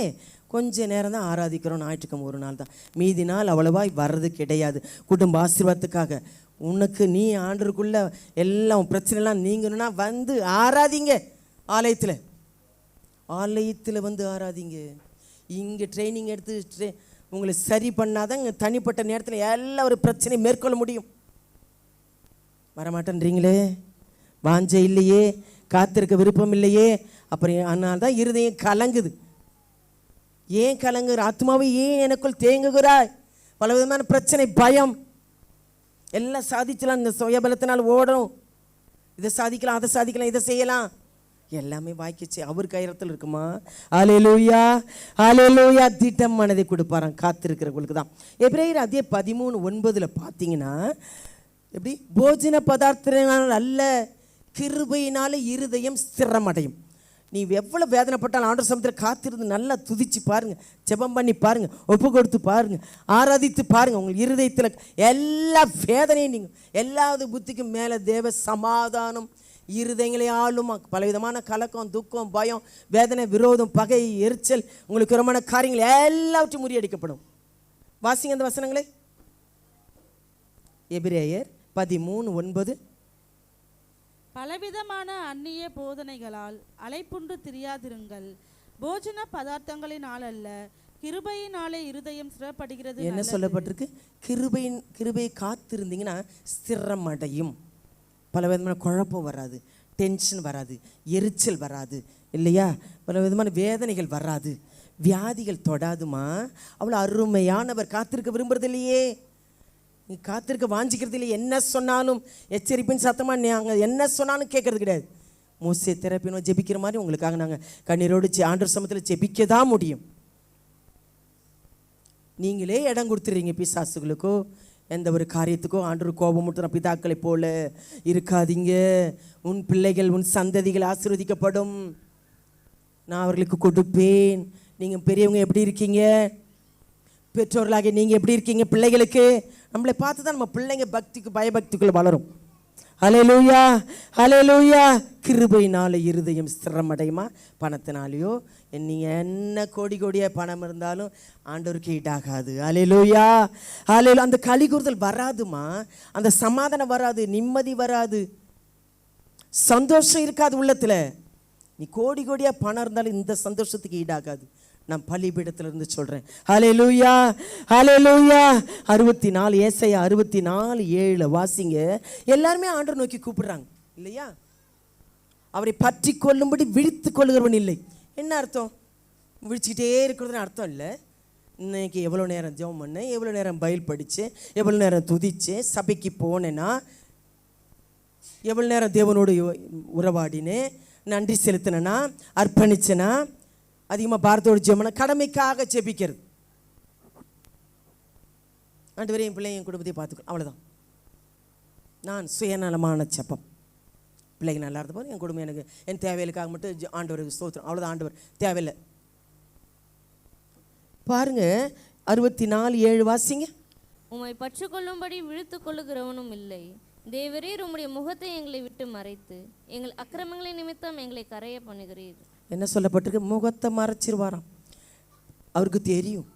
கொஞ்ச நேரம் தான் ஆராதிக்கிறோம். ஞாயிற்றுக்கிழமை ஒரு நாள் தான், மீதி நாள் அவ்வளவாய் வர்றது கிடையாது. குடும்ப ஆசீர்வாதத்துக்காக உனக்கு நீ ஆண்டருக்குள்ள எல்லாம் பிரச்சனைலாம் நீங்கணும்னா வந்து ஆராதிங்க. ஆலயத்தில் வந்து ஆராதிங்க. இங்கே ட்ரைனிங் எடுத்து உங்களை சரி பண்ணாதான் இங்கே தனிப்பட்ட நேரத்தில் எல்லா ஒரு பிரச்சனையை மேற்கொள்ள முடியும். வரமாட்டேன்றீங்களே, வாஞ்சை இல்லையே, காத்திருக்க விருப்பம் இல்லையே, அப்புறம் அதனால தான் இருதயம் கலங்குது. ஏன் கலங்குற? ஆத்மாவை ஏன் எனக்குள் தேங்குகிறாய்? பலவிதமான பிரச்சனை, பயம், எல்லாம் சாதிச்சலாம். இந்த சுயபலத்தினால் ஓடணும், இதை சாதிக்கலாம், அதை சாதிக்கலாம், இதை செய்யலாம், எல்லாமே வாய்க்கிச்சு. அவர் கைரத்தில் இருக்குமா? அல்லேலூயா, அல்லேலூயா. திட்டம் மனதை கொடுப்பாராம் காத்திருக்கிறவங்களுக்கு தான். எபிரேயர் 13:9 பார்த்தீங்கன்னா எப்படி? போஜன பதார்த்தத்தினால் அல்ல, கிருபையினால இருதயம் ஸ்திரமடையும். நீ எவ்வளோ வேதனைப்பட்டாலும் ஆண்டவர் சமூகத்தில் காத்திருந்து நல்லா துதிச்சு பாருங்க, ஜெபம் பண்ணி பாருங்க, ஒப்பு கொடுத்து பாருங்க, ஆராதித்து பாருங்க. உங்கள் இருதயத்தில் எல்லா வேதனையும் நீங்கள், எல்லாவது புத்திக்கும் மேலே தேவ சமாதானம் இருதயங்களை ஆளும். பலவிதமான கலக்கம், துக்கம், பயம், வேதனை, விரோதம், பகை, எரிச்சல், உங்களுக்கு விதமான காரியங்கள் எல்லாவற்றையும் முறியடிக்கப்படும். வாசிங்க அந்த வசனங்களே. எபிரேயர் 13:9. பலவிதமான அந்நிய போதனைகளால் அலைப்புண்டு திரியாதிருங்கள். போஜன பதார்த்தங்களினால் அல்ல, கிருபையினாலே இருதயம் ஸ்திரப்படுகிறது. என்ன சொல்லப்பட்டிருக்கு? கிருபையை காத்திருந்தீங்கன்னா ஸ்திரம் அடையும். பல விதமான குழப்பம் வராது, டென்ஷன் வராது, எரிச்சல் வராது, இல்லையா? பல விதமான வேதனைகள் வராது, வியாதிகள் தொடாதுமா. அவ்வளோ அருமையானவர். காத்திருக்க விரும்புறது இல்லையே, நீ காத்திருக்க வாஞ்சிக்கிறது இல்லையே. என்ன சொன்னாலும் எச்சரிப்பின் சத்தமாக நாங்கள் என்ன சொன்னாலும் கேட்கறது கிடையாது. மோசே தெரப்பினோ ஜெபிக்கிற மாதிரி உங்களுக்காக நாங்கள் கண்ணீரோடு ஆண்டவர் சமூகத்தில் ஜெபிக்க தான் முடியும். நீங்களே இடம் கொடுத்துறீங்க பிசாசுகளுக்கோ எந்த ஒரு காரியத்துக்கோ. ஆண்டவர் கோபம் முட்டுற பிதாக்களை போல இருக்காதீங்க. உன் பிள்ளைகள், உன் சந்ததிகள் ஆசீர்வதிக்கப்படும், நான் அவர்களுக்கு கொடுப்பேன். நீங்கள் பெரியவங்க எப்படி இருக்கீங்க? பெற்றோர்களாக நீங்கள் எப்படி இருக்கீங்க? பிள்ளைகளுக்கு நம்மளை பார்த்து தான் நம்ம பிள்ளைங்க பயபக்திக்குள்ள வளரும். ஹல்லேலூயா, ஹல்லேலூயா. கிருபையினால இருதயம் ஸ்திரமடையுமா? பணத்தினாலேயோ நீங்கள் என்ன கோடியாக பணம் இருந்தாலும் ஆண்டவருக்கு ஈடாகாது. ஹல்லேலூயா, ஹல்லேலூயா. அந்த களி கூறுதல் வராதுமா, அந்த சமாதானம் வராது, நிம்மதி வராது, சந்தோஷம் இருக்காது உள்ளத்தில். நீ கோடியாக பணம் இருந்தாலும் இந்த சந்தோஷத்துக்கு ஈடாகாது. நான் பலிபீடத்திலிருந்து சொல்கிறேன். ஹல்லேலூயா, ஹல்லேலூயா. 64 ஏசாயா 64:7 வாசிங்க. எல்லாருமே ஆண்டவர் நோக்கி கூப்பிடுறாங்க இல்லையா? அவரை பற்றி கொள்ளும்படி விழித்து கொள்ளுகிறவன் இல்லை. என்ன அர்த்தம்? விழிச்சுக்கிட்டே இருக்கிறதுன்னு அர்த்தம் இல்லை. இன்னைக்கு எவ்வளோ நேரம் ஜெபம் பண்ணேன், எவ்வளோ நேரம் பைபிள் படித்தேன், எவ்வளோ நேரம் துதிச்சேன், சபைக்கு போனேன்னா, எவ்வளோ நேரம் தேவனோடு உறவாடினேன், நன்றி செலுத்தினேன்னா, அர்ப்பணிச்சேன்னா, அதிகமாக பாரத்தோடு ஜெபம்னா, கடமைக்காக ஜெபிக்கிறது. ஆண்டவரே என் பிள்ளைங்க, என் குடும்பத்தை பார்த்துக்கணும், அவ்வளோதான். நான் சுயநலமான ஜெபம். பிள்ளைங்க நல்லா இருந்த போது என் குடும்பம் எனக்கு என் தேவைகளுக்காக மட்டும் ஆண்டவருக்கு ஸ்தோத்திரம், அவ்வளோதான். ஆண்டவர் தேவையில்லை. பாருங்க 64:7 வாசிங்க. உம்மை பற்று கொள்ளும்படி விழித்து கொள்ளுகிறவனும் இல்லை. தேவரீர் உம்முடைய முகத்தை எங்களை விட்டு மறைத்து எங்கள் அக்கிரமங்களை நிமித்தம் எங்களை கரைய பண்ணுகிறீர். என்ன சொல்லப்பட்டிருக்கு? முகத்தை மறைச்சிருவாராம். அவருக்கு தெரியும்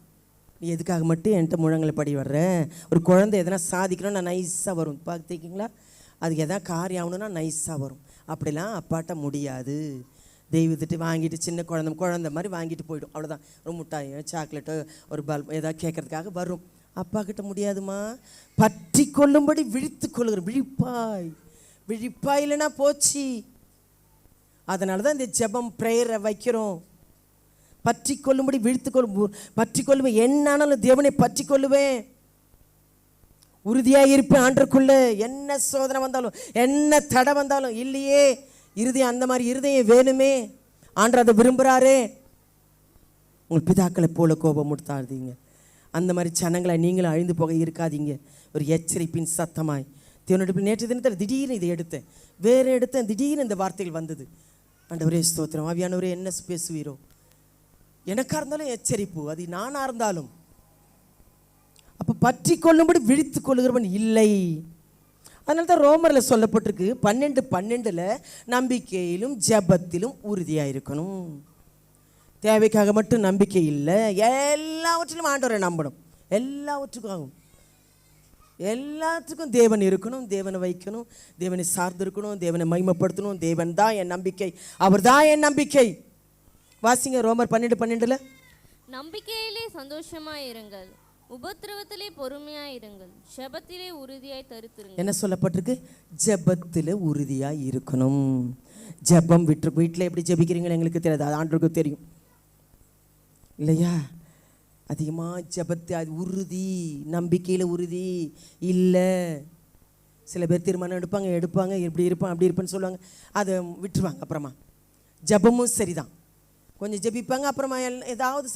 நீ எதுக்காக மட்டும் என்கிட்ட முழங்களை படி வர்ற. ஒரு குழந்தை எதனா சாதிக்கணும், நான் நைஸாக வரும். பார்த்துக்கிங்களா? அதுக்கு எதனா காரியம் ஆகணும்னா நைஸாக வரும். அப்படிலாம் அப்பாட்ட முடியாது. தெய்வத்திட்டு வாங்கிட்டு சின்ன குழந்தை மாதிரி வாங்கிட்டு போய்டும், அவ்வளோதான். ஒரு முட்டாயோ சாக்லேட்டோ ஒரு பல்ப் ஏதாவது கேட்கறதுக்காக வரும். அப்பா கிட்ட முடியாதுமா. பற்றி கொள்ளும்படி விழித்து கொள்ளுகிற விழிப்பாய் இல்லைன்னா போச்சு. அதனால தான் இந்த ஜெபம் ப்ரேயரை வைக்கிறோம். பற்றி கொள்ளும்படி பற்றி கொள்ளுவேன். என்னானாலும் தேவனை பற்றி கொள்ளுவேன், உறுதியாக இருப்பேன் ஆண்டருக்குள்ள. என்ன சோதனை வந்தாலும், என்ன தடை வந்தாலும், இல்லையே இருதயம் அந்த மாதிரி இருதயம் வேணுமே. ஆண்டர் அதை விரும்புகிறாரே. உங்கள் பிதாக்களை போல கோபம் முடுத்தாதீங்க. அந்த மாதிரி சனங்களை நீங்களும் அழிந்து போக இருக்காதீங்க. ஒரு எச்சரிப்பின் சத்தமாய் தேவனுடைய நேற்று தினத்தில் திடீர்னு இதை எடுத்தேன், வேறு எடுத்தேன், திடீர்னு இந்த வார்த்தைகள் வந்தது. ஆண்டவரே ஸ்தோத்திரம். ஆவியானவரே என்ன பேசுவீரோ? எனக்காக இருந்தாலும் எச்சரிப்பு, அது நானாக இருந்தாலும். அப்போ பற்றி கொள்ளும்படி விழித்து கொள்ளுகிறவன் இல்லை. அதனால தான் ரோமரில் சொல்லப்பட்டிருக்கு 12:12 நம்பிக்கையிலும் ஜெபத்திலும் உறுதியாக இருக்கணும். தேவைக்காக மட்டும் நம்பிக்கை இல்லை, எல்லாவற்றிலும் ஆண்டவரை நம்பணும். எல்லாத்துக்கும் தேவன் இருக்கணும், தேவனை வைக்கணும், தேவனை சார்ந்து இருக்கணும், தேவனை மகிமைப்படுத்தணும். தேவன் தான் என் நம்பிக்கை, அவர் தான் என் நம்பிக்கை. வாசிங்க ரோமர் 12:12. நம்பிக்கையிலே சந்தோஷமாய் இருங்கள், உபத்திரவத்திலே பொறுமையாய் இருங்கள், ஜெபத்திலே உறுதியாய் தரித்திருங்கள். என்ன சொல்லப்பட்டிருக்கு? ஜெபத்தில் உறுதியாய் இருக்கணும். ஜெபம் வீட்டில் எப்படி ஜெபிக்கிறீங்களோ எங்களுக்கு தெரியாது, அது ஆண்டவருக்கு தெரியும் இல்லையா? அதிகமாக ஜெபத்தை, அது உறுதி, நம்பிக்கையில் உறுதி இல்லை. சில பேர் தீர்மானம் எடுப்பாங்க, எப்படி இருப்பான் அப்படி இருப்பேன்னு சொல்லுவாங்க, அதை விட்டுருவாங்க. அப்புறமா ஜெபமும் சரிதான், கொஞ்சம் ஜெபிப்பாங்க, அப்புறமா ஏதாவது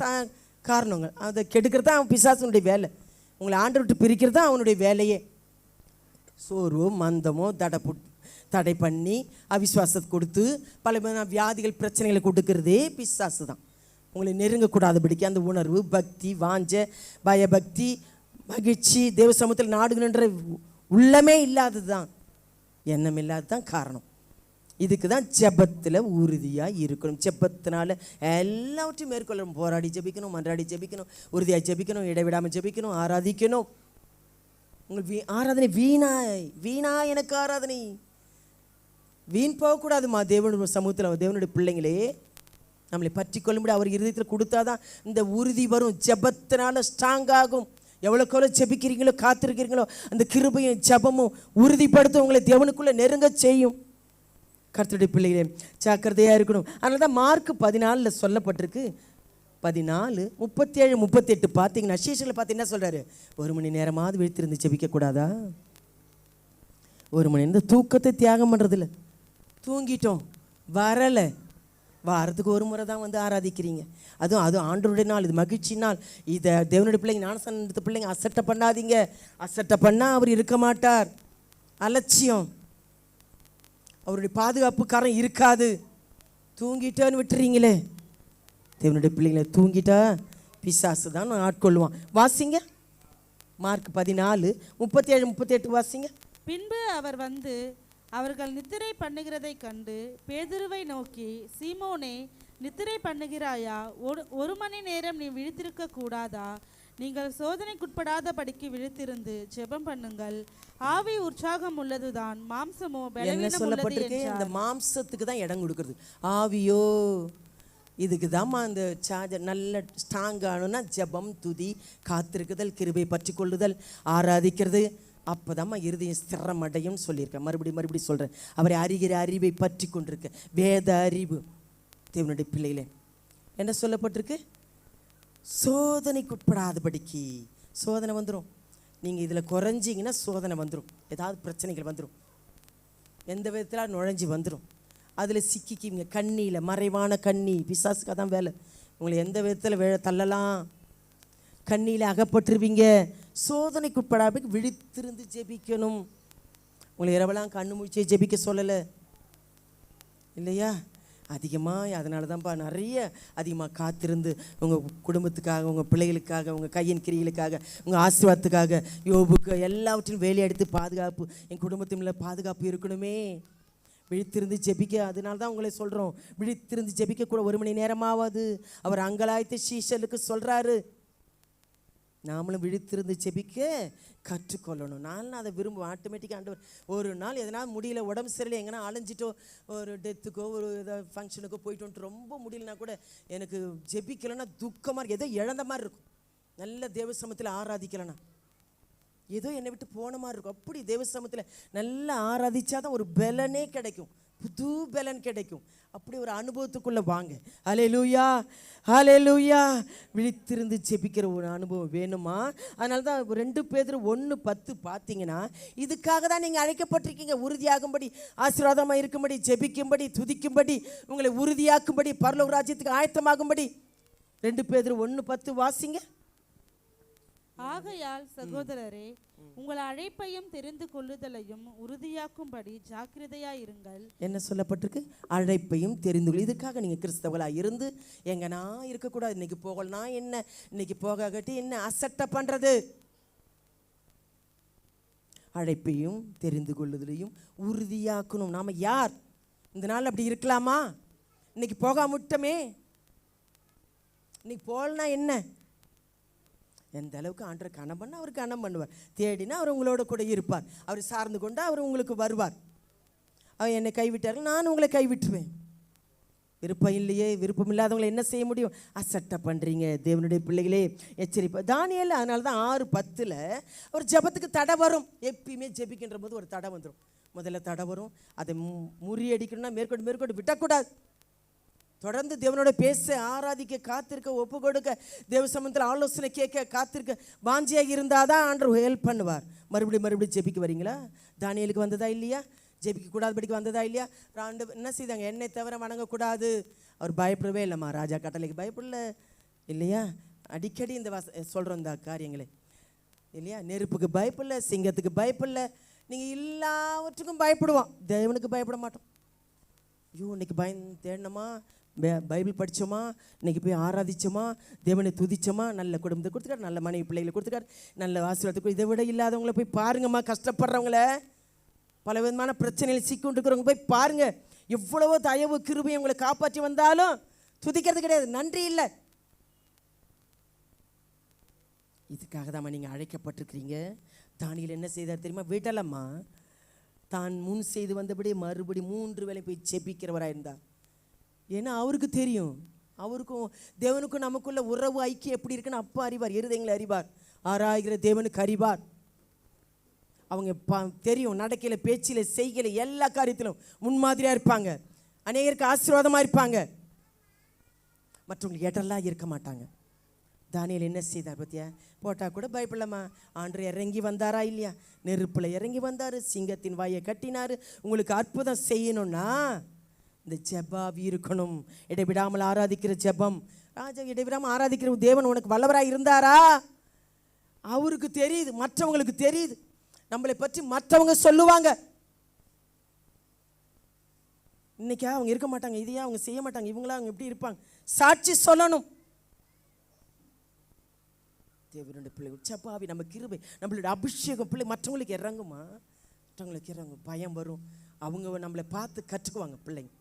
காரணங்கள் அதை கெடுக்கிறது தான் அவன் பிசாசனுடைய வேலை. உங்களை ஆண்டை விட்டு பிரிக்கிறது தான் அவனுடைய வேலையே. சோர்வோ மந்தமோ தடை பண்ணி அவிசுவாசத்தை கொடுத்து பல வியாதிகள் பிரச்சனைகளை கொடுக்கறதே பிசாசு தான். உங்களை நெருங்கக்கூடாதபடிக்கு அந்த உணர்வு, பக்தி, வாஞ்ச, பயபக்தி, மகிழ்ச்சி, தேவ சமூகத்தில் நாடுகின்ற உள்ளமே இல்லாதது தான், எண்ணம் இல்லாதது தான் காரணம். இதுக்கு தான் ஜெபத்தில் உறுதியாக இருக்கணும். ஜெபத்தினால எல்லாவற்றையும் மேற்கொள்ளணும். போராடி ஜெபிக்கணும், மன்றாடி ஜெபிக்கணும், உறுதியாக ஜெபிக்கணும், இடைவிடாமல் ஜெபிக்கணும், ஆராதிக்கணும். உங்கள் ஆராதனை வீணாய் எனக்கு ஆராதனை வீண் போகக்கூடாதுமா. தேவனுடைய சமூகத்தில் தேவனுடைய பிள்ளைங்களே நம்மளை பற்றி கொள்ளும்படி அவர் இருதயத்தில் கொடுத்தாதான் இந்த உறுதி வரும். ஜெபத்தினால ஸ்ட்ராங் ஆகும். எவ்வளோக்கு எவ்வளோ ஜெபிக்கிறீங்களோ, காத்திருக்கிறீங்களோ, அந்த கிருபையும் ஜெபமும் உறுதிப்படுத்த உங்களை தேவனுக்குள்ளே நெருங்க செய்யும். கர்த்தருடைய பிள்ளைகளே, ஜாக்கிரதையாக இருக்கணும். அதனால தான் மார்க் 14 சொல்லப்பட்டிருக்கு. 14, 37, 38 பார்த்தீங்கன்னா சீஷர்களை பார்த்து என்ன சொல்கிறாரு? 1 மணி நேரமாவது விழித்திருந்து ஜெபிக்கக்கூடாதா? 1 மணி நேரம். இந்த தூக்கத்தை தியாகம் பண்ணுறதில்ல. தூங்கிட்டோம், வரலை, வாரத்துக்கு ஒரு முறை தான் வந்து ஆராதிக்கிறீங்க. அதுவும் ஆண்டவருடைய நாள், இது மகிழ்ச்சி நாள். இதை தேவனுடைய பிள்ளைங்க, ஞானஸ்நானம் எடுத்த பிள்ளைங்க அசட்டை பண்ணாதீங்க. அசட்டை பண்ணால் அவர் இருக்க மாட்டார். அலட்சியம், அவருடைய பாதுகாப்பு காரம் இருக்காது. தூங்கிட்டேன்னு விட்டுறீங்களே. தேவனுடைய பிள்ளைங்களை தூங்கிட்டா பிசாசு தான் ஆட்கொள்ளுவான். வாசிங்க மார்க் 14, 37, 38 வாசிங்க. பின்பு அவர் வந்து அவர்கள் நித்திரை பண்ணுகிறதை கண்டு பேதுருவை நோக்கி, சீமோனே, நித்திரை பண்ணுகிறாயா? 1 மணி நேரம் நீ விழித்திருக்க கூடாதா? நீங்கள் சோதனைக்குட்படாதபடிக்கு விழித்திருந்து ஜெபம் பண்ணுங்கள். ஆவி உற்சாகம் உள்ளதுதான், மாம்சமோ பலவீனம் உள்ளது என்றார். அந்த மாம்சத்துக்கு தான் இடம் கொடுக்கிறது. ஆவியோ இதுக்கு தான்மா அந்த சார்ஜர் நல்ல ஸ்ட்ராங் ஆகணும்னா ஜெபம், துதி, காத்திருக்குதல், கிருபை பற்றி கொள்ளுதல், ஆராதிக்கிறது. அப்போ தான்மா இருதயம் ஸ்திரம் அடையும் சொல்லியிருக்கேன். மறுபடியும் சொல்கிறேன். அவரை அறிகிற அறிவை பற்றி கொண்டிருக்க வேத அறிவு. தேவனுடைய பிள்ளைகளே, என்ன சொல்லப்பட்டிருக்கு? சோதனைக்குட்படாதபடிக்கு. சோதனை வந்துடும். நீங்கள் இதில் குறைஞ்சிங்கன்னா சோதனை வந்துடும். ஏதாவது பிரச்சனைகள் வந்துடும். எந்த விதத்தில் நுழைஞ்சி வந்துடும். அதில் சிக்கிக்கிங்க. கண்ணியில், மறைவான கண்ணி, பிசாசுக்காக தான் வேலை. உங்களை எந்த விதத்தில் தள்ளலாம். கண்ணியில் அகப்பட்டுருவீங்க. சோதனைக்குட்படாமல் விழித்திருந்து ஜெபிக்கணும். உங்களை இரவெல்லாம் கண்ணு முடிச்சு ஜெபிக்க சொல்லலை இல்லையா? அதிகமாக அதனால தான்ப்பா நிறைய அதிகமாக காத்திருந்து உங்கள் குடும்பத்துக்காக, உங்கள் பிள்ளைகளுக்காக, உங்கள் கையின் கிரிகளுக்காக, உங்கள் ஆசீர்வாதத்துக்காக, யோபுக்கு எல்லாவற்றையும் வேலையெடுத்து பாதுகாப்பு, என் குடும்பத்தின் பாதுகாப்பு இருக்கணுமே. விழித்திருந்து ஜெபிக்க. அதனால தான் உங்களை சொல்கிறோம், விழித்திருந்து ஜெபிக்க கூட 1 மணி நேரமாவது அவர் அங்கலாய்த்து சீஷலுக்கு சொல்கிறாரு. நாமளும் விழித்திருந்து ஜெபிக்க கற்றுக்கொள்ளணும். நான் அதை விரும்புவேன். ஆட்டோமேட்டிக்காக ஆண்டவர் ஒரு நாள் எதனால் முடியல, உடம்பு சரியில்லை, எங்கன்னா அலைஞ்சிட்டோ, ஒரு டெத்துக்கோ, ஒரு ஏதாவது ஃபங்க்ஷனுக்கோ போயிட்டு ரொம்ப முடியலனா கூட எனக்கு ஜெபிக்கலைன்னா துக்கமாக இருக்கும். ஏதோ இழந்த மாதிரி இருக்கும். நல்ல தேவ சமூகத்தில் ஆராதிக்கலைன்னா ஏதோ என்னை விட்டு போன மாதிரி இருக்கும். அப்படி தேவ சமூகத்தில் நல்லா ஆராதிச்சாதான் ஒரு பலனே கிடைக்கும், புது பலன் கிடைக்கும். அப்படி ஒரு அனுபவத்துக்குள்ளே வாங்க. ஹல்லேலூயா, ஹல்லேலூயா. விழித்திருந்து ஜெபிக்கிற ஒரு அனுபவம் வேணுமா? அதனால தான் 2 பேதுரு 1:10 பார்த்தீங்கன்னா, இதுக்காக தான் நீங்கள் அழைக்கப்பட்டிருக்கீங்க. உறுதியாகும்படி, ஆசீர்வாதமாக இருக்கும்படி, ஜெபிக்கும்படி, துதிக்கும்படி, உங்களை உறுதியாக்கும்படி, பரலோக ராஜ்யத்துக்கு ஆயத்தமாகும்படி. 2 பேதுரு 1:10 வாசிங்க. ஆகையால் சகோதரரே, உங்கள் அழைப்பையும் தெரிந்து கொள்ளுதலையும் உறுதியாக்கும்படி ஜாக்கிரதையாயிருங்கள். என்ன சொல்லப்பட்டிருக்கு? அழைப்பையும் தெரிந்து கொள். இதுக்காக நீங்கள் கிறிஸ்தவர்களாக இருந்து எங்கன்னா இருக்கக்கூடாது. இன்னைக்கு போகலனா என்ன, இன்னைக்கு போகாட்டி என்ன அசட்டை பண்ணுறது? அழைப்பையும் தெரிந்து கொள்ளுதலையும் உறுதியாக்கணும். நாம் யார்? இந்த நாள் அப்படி இருக்கலாமா? இன்னைக்கு போகாமட்டமே, இன்னைக்கு போகலனா என்ன? எந்த அளவுக்கு ஆண்டவர் கனம் பண்ண அவர் கனம் பண்ணுவார். தேடினா அவர் உங்களோட கூட இருப்பார். அவர் சார்ந்து கொண்டு அவர் உங்களுக்கு வருவார். அவர் என்னை கைவிட்டார்கள், நான் உங்களை கைவிட்டுருவேன். விருப்பம் இல்லையே, விருப்பம் இல்லாதவங்களை என்ன செய்ய முடியும்? அசட்டை பண்ணுறீங்க. தேவனுடைய பிள்ளைகளே எச்சரிப்பா. தானியேல் அதனால தான் 6:10 ஒரு ஜெபத்துக்கு தடை வரும். எப்பயுமே ஜெபிக்கின்ற போது ஒரு தடை வந்துடும். முதல்ல தடை வரும். அதை முறியடிக்கணும்னா மேற்கொண்டு விட்டக்கூடாது. தொடர்ந்து தேவனோட பேச, ஆராதிக்க, காத்திருக்க, ஒப்பு கொடுக்க, தேவ சமூகத்தில் ஆலோசனை கேட்க, காத்திருக்க வாஞ்சியாக இருந்தால் தான் ஆண்டவர் ஹெல்ப் பண்ணுவார். மறுபடியும் ஜெபிக்க வரீங்களா? தானியேலுக்கு வந்ததா இல்லையா? ஜெபிக்க கூடாதபடிக்கு வந்ததா இல்லையா? ஆண்டு என்ன செய்தாங்க? என்னை தவிர வணங்கக்கூடாது. அவர் பயப்படவே இல்லைம்மா. ராஜா கட்டளைக்கு பயப்படல இல்லையா? அடிக்கடி இந்த சொல்கிறோம் இந்த காரியங்களே இல்லையா? நெருப்புக்கு பயப்படல, சிங்கத்துக்கு பயப்படல. நீங்கள் எல்லாவற்றுக்கும் பயப்படுவோம், தேவனுக்கு பயப்பட மாட்டோம். ஐயோ, இன்னைக்கு தேடணுமா, பைபிள் படித்தோமா, இன்றைக்கி போய் ஆராதிச்சோமா, தேவனை துதிச்சோமா, நல்ல குடும்பத்தை கொடுத்துக்காரு, நல்ல மனைவி பிள்ளைகளை கொடுத்துக்காரு, நல்ல ஆசீர்வாதத்துக்கு. இதை விட இல்லாதவங்கள போய் பாருங்கம்மா. கஷ்டப்படுறவங்கள, பல விதமான பிரச்சனைகள் சிக்கொண்டு இருக்கிறவங்க போய் பாருங்கள். எவ்வளவோ தயவு கிருபை உங்களை காப்பாற்றி வந்தாலும் துதிக்கிறது கிடையாது, நன்றி இல்லை. இதுக்காக தான் நீங்கள் அழைக்கப்பட்டிருக்கிறீங்க. தானியேல் என்ன செய்தார் தெரியுமா? வீட்டலம்மா தான் முன் செய்து வந்தபடி மறுபடி 3 வேளை போய் ஜெபிக்கிறவராக இருந்தார். ஏன்னா அவருக்கு தெரியும் அவருக்கும் தேவனுக்கும் நமக்குள்ள உறவு ஐக்கியம் எப்படி இருக்குன்னு அப்பா அறிவார், இருதயங்களை அறிவார், ஆராய்கிற தேவனுக்கு அறிவார். அவங்க தெரியும், நடக்கையில், பேச்சில், செய்கையில், எல்லா காரியத்திலும் முன்மாதிரியாக இருப்பாங்க, அநேகருக்கு ஆசீர்வாதமாக இருப்பாங்க, மற்றவங்களுக்கு ஏற்றெல்லாம் இருக்க மாட்டாங்க. தானியேல் என்ன செய்தார் பத்தியா? போட்டால் கூட பயப்படலாமா? ஆண்டு இறங்கி வந்தாரா இல்லையா? நெருப்பில் இறங்கி வந்தார், சிங்கத்தின் வாயை கட்டினார். உங்களுக்கு அற்புதம் செய்யணும்னா இந்த ஜெபாவி இருக்கணும். இடைவிடாமல் ஆராதிக்கிற ஜெபம். ராஜா இடைவிடாமல் ஆராதிக்கிற தேவன் உனக்கு வல்லவராக இருந்தாரா? அவருக்கு தெரியுது, மற்றவங்களுக்கு தெரியுது, நம்மளை பற்றி மற்றவங்க சொல்லுவாங்க. இன்னைக்கா அவங்க இருக்க மாட்டாங்க, இதையா அவங்க செய்ய மாட்டாங்க, இவங்களா அவங்க எப்படி இருப்பாங்க, சாட்சி சொல்லணும். தேவனுடைய பிள்ளை உச்சப்பாவி, நம்ம கிருபை, நம்மளுடைய அபிஷேகம் பிள்ளை மற்றவங்களுக்கு இறங்குமா? மற்றவங்களுக்கு இறங்கும், பயம் வரும், அவங்க நம்மளை பார்த்து கற்றுக்குவாங்க. பிள்ளைங்க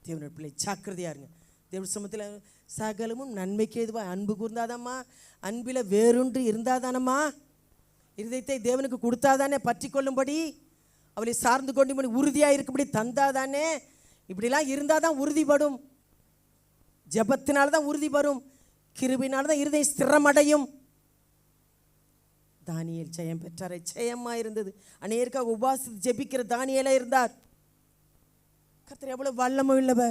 தேவனுடைய பிள்ளை ஜாக்கிரதையா இருங்க. தேவ சமூகத்தில் சகலமும் நன்மைக்கு எதுவா அன்பு கூர்ந்தாதாம்மா, அன்பில் வேறுண்டு இருந்தாதானம்மா, இருதயத்தை தேவனுக்கு கொடுத்தாதானே, பற்றி கொள்ளும்படி அவளை சார்ந்து கொண்டு உறுதியாக இருக்கும்படி தந்தாதானே. இப்படிலாம் இருந்தால் தான் உறுதிப்படும். ஜபத்தினால தான் உறுதி வரும், கிருபினால தான் இருதயம் ஸ்திரமடையும். தானியேல் ஜெயம் பெற்றாரை, ஜெயமாக இருந்தது. அநேகருக்காக உபாசித்து ஜெபிக்கிற தானியேலாக இருந்தார். கர்த்தர் எவ்வளோ வல்லமை உள்ளவ,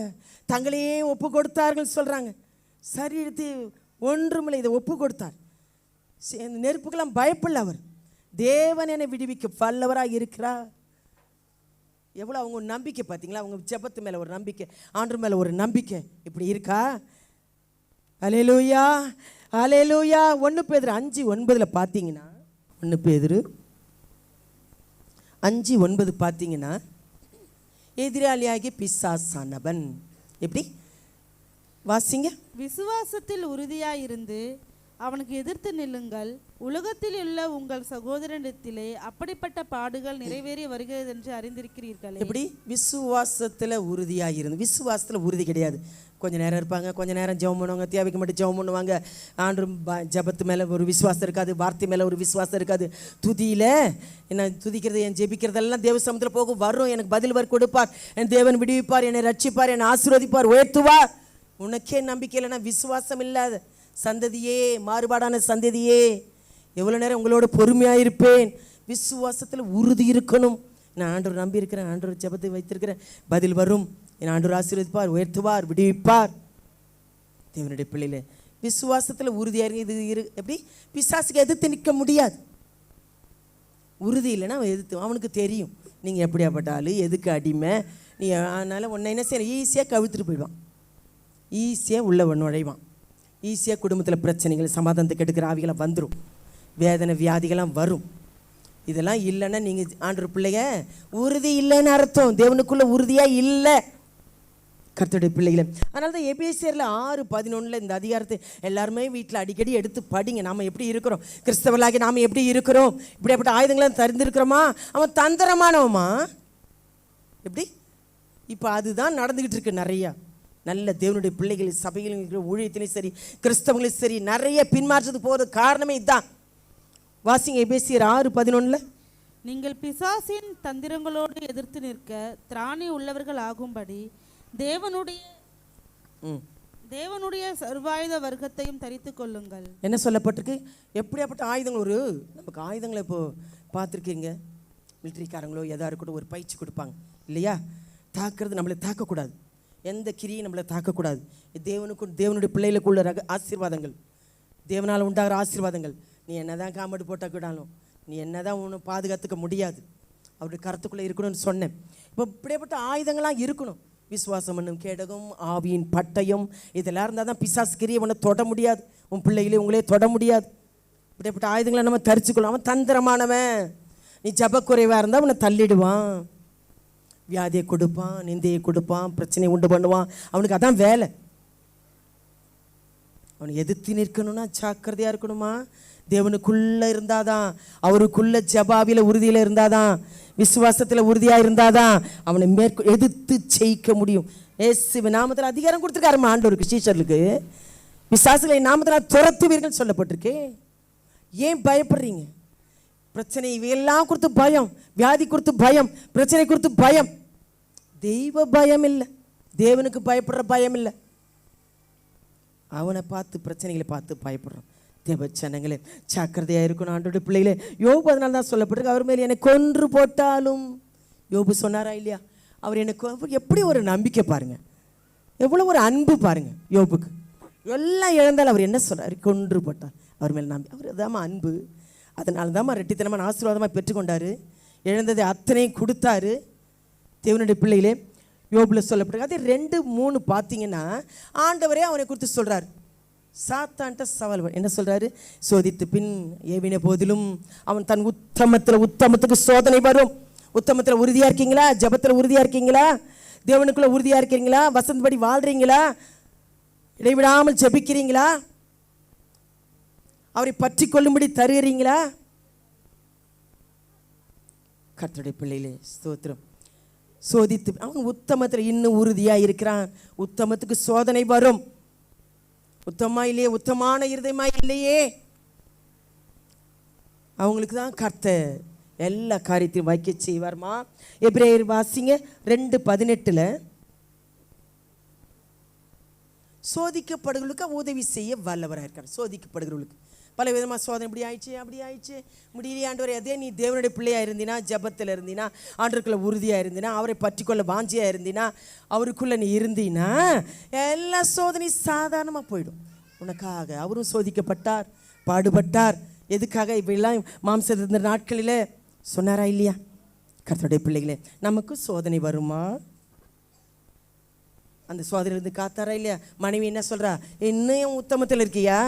தங்களையே ஒப்பு கொடுத்தார்கள் சொல்கிறாங்க. சரீரத்தை ஒன்றுமில்லை, இதை ஒப்பு கொடுத்தார். நெருப்புக்கெல்லாம் பயப்படல அவர். தேவன் என்னை விடுவிக்க வல்லவராக இருக்கிறார். எவ்வளோ அவங்க நம்பிக்கை பார்த்தீங்களா? அவங்க ஜெபத்து மேலே ஒரு நம்பிக்கை, ஆண்டவர் மேலே ஒரு நம்பிக்கை இப்படி இருக்கா? அல்லேலூயா, அல்லேலூயா. 1 பேதுரு 5:9 பார்த்தீங்கன்னா, 1 பேதுரு 5:9 பார்த்தீங்கன்னா, எதிராளியாகி பிசாசானவன் எப்படி வாசிங்க? விசுவாசத்தில் உறுதியாயிருந்து அவனுக்கு எதிர்த்து நில்லுங்கள். உலகத்தில் உள்ள உங்கள் சகோதரனிடத்திலே அப்படிப்பட்ட பாடுகள் நிறைவேறி வருகிறது என்று அறிந்திருக்கிறீர்களே. எப்படி? விசுவாசத்தில் உறுதியாக இருந்து. விசுவாசத்தில் உறுதி கிடையாது. கொஞ்சம் நேரம் இருப்பாங்க, கொஞ்சம் நேரம் ஜெபம் பண்ணுவாங்க, தேவைக்கு மட்டும் ஜெபம் பண்ணுவாங்க. ஆண்டு ஜபத்து மேலே ஒரு விசுவாசம் இருக்காது, வார்த்தை மேலே ஒரு விசுவாசம் இருக்காது. துதியில் என்ன துதிக்கிறது, என் ஜெபிக்கிறதெல்லாம் தேவ சமூகத்தில் போகும், வரும், எனக்கு பதில் வர கொடுப்பார், என் தேவன் விடுவிப்பார், என்னை ரட்சிப்பார், என்னை ஆசீர்வதிப்பார், உயர்த்துவார். உனக்கே நம்பிக்கை இல்லைன்னா விசுவாசம் இல்லாத சந்ததியே, மாறுபாடான சந்ததியே, எவ்வளோ நேரம் உங்களோட பொறுமையாக இருப்பேன். விசுவாசத்தில் உறுதி இருக்கணும். நான் ஆண்டவர் நம்பி இருக்கிறேன், ஆண்டவர் ஜெபத்தை வைத்திருக்கிறேன், பதில் வரும், என் ஆண்டவர் ஆசீர்வதிப்பார், உயர்த்துவார், விடுவிப்பார். தேவனுடைய பிள்ளையில விசுவாசத்தில் உறுதியாக இது எப்படி? பிசாசுக்கு எதிர்த்து நிற்க முடியாது. உறுதி இல்லைன்னா அவன் எதிர்த்து, அவனுக்கு தெரியும் நீங்கள் எப்படியாப்பட்ட ஆள், எதுக்கு அடிமை நீ. அதனால் உன்னை என்ன செய்ய, ஈஸியாக கவிழ்த்துட்டு போயிடுவான், ஈஸியாக உள்ள நுழைவான், ஈஸியாக குடும்பத்தில் பிரச்சனைகள், சமாதானத்துக்கு எடுக்கிற ஆவிகளாம் வந்துடும், வேதனை வியாதிகள்லாம் வரும். இதெல்லாம் இல்லைன்னா நீங்கள் ஆண்டவர் பிள்ளைங்க உறுதி இல்லைன்னு அர்த்தம், தேவனுக்குள்ளே உறுதியாக இல்லை கர்த்தருடைய பிள்ளைகளை. அதனால தான் எபேசியரில் 6:11 இந்த அதிகாரத்தை எல்லாருமே வீட்டில் அடிக்கடி எடுத்து படிங்க. நாம் எப்படி இருக்கிறோம், கிறிஸ்தவர்களாகி நாம் எப்படி இருக்கிறோம், இப்படியாப்பட்ட ஆயுதங்களாம் தந்திருக்கிறோமா? அவன் தந்திரமானவமா எப்படி? இப்போ அதுதான் நடந்துக்கிட்டு இருக்கு. நிறையா நல்ல தேவனுடைய பிள்ளைகள் சபைகளும் இருக்கிற ஊழியத்திலையும் சரி, கிறிஸ்தவங்களும் சரி, நிறைய பின்மாற்றத்துக்கு போகிறது காரணமே இதுதான். வாசிங்க எபேசியர் 6:11. நீங்கள் பிசாசின் தந்திரங்களோடு எதிர்த்து நிற்க திராணி உள்ளவர்கள் ஆகும்படி தேவனுடைய சர்வாயுத வர்க்கத்தையும் தரித்து கொள்ளுங்கள். என்ன சொல்லப்பட்டிருக்கு? எப்படியாப்பட்ட ஆயுதங்கள்? ஒரு நமக்கு ஆயுதங்களை இப்போ பார்த்துருக்கீங்க, மிலிட்ரிக்காரங்களோ எதாக இருக்கட்டும் ஒரு பயிற்சி கொடுப்பாங்க இல்லையா? தாக்குறது, நம்மளை தாக்கக்கூடாது, எந்த கிரியும் நம்மளை தாக்கக்கூடாது. தேவனுக்கும் தேவனுடைய பிள்ளைகளுக்குள்ள ஆசீர்வாதங்கள், தேவனால் உண்டாகிற ஆசீர்வாதங்கள். நீ என்ன தான் காமெடி போட்டால் கூடாலும், நீ என்ன தான் உன்னை பாதுகாத்துக்க முடியாது, அவருடைய கருத்துக்குள்ளே இருக்கணும்னு சொன்னேன். இப்போ இப்படியேப்பட்ட ஆயுதங்கள்லாம் இருக்கணும். விசுவாசம் என்னும் கேடகம், ஆவியின் பட்டயம், இதெல்லாம் இருந்தால் தான் பிசாசு கிரியை உன்னை தொட முடியாது, உன் பிள்ளைகளே உங்களே தொட முடியாது. இப்படியேப்பட்ட ஆயுதங்களை நம்ம தரிச்சுக்கணும். அவன் தந்திரமானவன். நீ ஜபக்குறைவாக இருந்தால் அவனை தள்ளிடுவான், வியாதியை கொடுப்பான், நிந்தையை கொடுப்பான், பிரச்சனையை உண்டு பண்ணுவான். அவனுக்கு அதான் வேலை. அவனை எதிர்த்து நிற்கணும்னா ஜாக்கிரதையாக இருக்கணுமா? தேவனுக்குள்ளே இருந்தாதான், அவருக்குள்ள ஜபாவியில் உறுதியில் இருந்தாதான், விசுவாசத்தில் உறுதியாக இருந்தாதான் அவனை எதிர்த்து ஜெயிக்க முடியும். இயேசுவின் நாமத்தில் அதிகாரம் கொடுத்துருக்காருமா ஆண்டவருக்கு, சீஷர்களுக்கு. பிசாசுகளை நாமத்தில் துரத்துவீர்கள் சொல்லப்பட்டிருக்கு. ஏன் பயப்படுறீங்க? பிரச்சனை இவையெல்லாம் கொடுத்து பயம், வியாதி கொடுத்து பயம், பிரச்சனை கொடுத்து பயம். தெய்வ பயம் இல்லை, தேவனுக்கு பயப்படுற பயம் இல்லை. அவனை பார்த்து பிரச்சனைகளை பார்த்து பயப்படுறோம். தேவ ஜனங்களே ஜாக்கிரதையாக இருக்கணும் ஆண்டோட பிள்ளைகளே. யோபு அதனால தான் சொல்லப்பட்டிருக்கு, அவர் மேலே என்னை கொன்று போட்டாலும். யோபு சொன்னாரா இல்லையா? அவர் எனக்கு எப்படி ஒரு நம்பிக்கை பாருங்கள், எவ்வளோ ஒரு அன்பு பாருங்கள் யோபுக்கு. எல்லாம் இழந்தால் அவர் என்ன சொல்கிறார்? கொன்று போட்டார். அவர் மேலே நம்பி, அவர் தாம்மா அன்பு. அதனால தாம்மா ரெட்டித்தனமான ஆசீர்வாதமாக பெற்றுக்கொண்டார். இழந்ததை அத்தனையும் கொடுத்தாரு. தேவனுடைய பிள்ளைகளே யோபில் சொல்லப்பட்டிருக்கு. அதே 2:3 பார்த்தீங்கன்னா ஆண்டவரே அவனை குறித்து சொல்கிறார். சாத்தான்ட்ட சவால் என்ன சொல்கிறாரு? சோதித்து பின் ஏவின போதிலும் அவன் தன் உத்தமத்துக்கு சோதனை வரும். உத்தமத்தில் உறுதியாக இருக்கீங்களா? ஜபத்தில் உறுதியாக இருக்கீங்களா? தேவனுக்குள்ளே உறுதியாக இருக்கிறீங்களா? வசந்தபடி வாழ்கிறீங்களா? இடைவிடாமல் ஜெபிக்கிறீங்களா? அவரை பற்றி கொள்ளும்படி தருகிறீங்களா? கர்த்தருடைய பிள்ளைகளே ஸ்தோத்திரம். சோதித்து அவன் உத்தமத்தில் இன்னும் உறுதியாக இருக்கிறான். உத்தமத்துக்கு சோதனை வரும். உத்தமா இல்லையே, உத்தமான இருதயமா இல்லையே, அவங்களுக்கு தான் கர்த்தர் எல்லா காரியத்தையும் வைக்க செய்வார்மா. எபிரேயர் வாசிங்க 2:18 சோதிக்கப்படுகளுக்கு உதவி செய்ய வல்லவராக இருக்கார். சோதிக்கப்படுகிறவர்களுக்கு பல விதமாக சோதனை, இப்படி ஆயிடுச்சு அப்படி ஆயிடுச்சு முடியலையே ஆண்டவர். அதே நீ தேவனுடைய பிள்ளையாக இருந்தினா, ஜபத்தில் இருந்தினா, ஆண்டவருக்குள்ள உறுதியாக இருந்தினா, அவரை பற்றிக்கொள்ள வாஞ்சியாக இருந்தினா, அவருக்குள்ளே நீ இருந்தினா எல்லா சோதனை சாதாரணமாக போயிடும். உனக்காக அவரும் சோதிக்கப்பட்டார், பாடுபட்டார். எதுக்காக? இப்படிலாம் மாம்ச இருந்த நாட்களில் சொன்னாரா இல்லையா? கர்த்தருடைய பிள்ளைகளே நமக்கு சோதனை வருமா? அந்த சோதனையிலிருந்து காத்தாரா இல்லையா? மனைவி என்ன சொல்கிறா? இன்னும் உத்தமத்தில் இருக்கியா?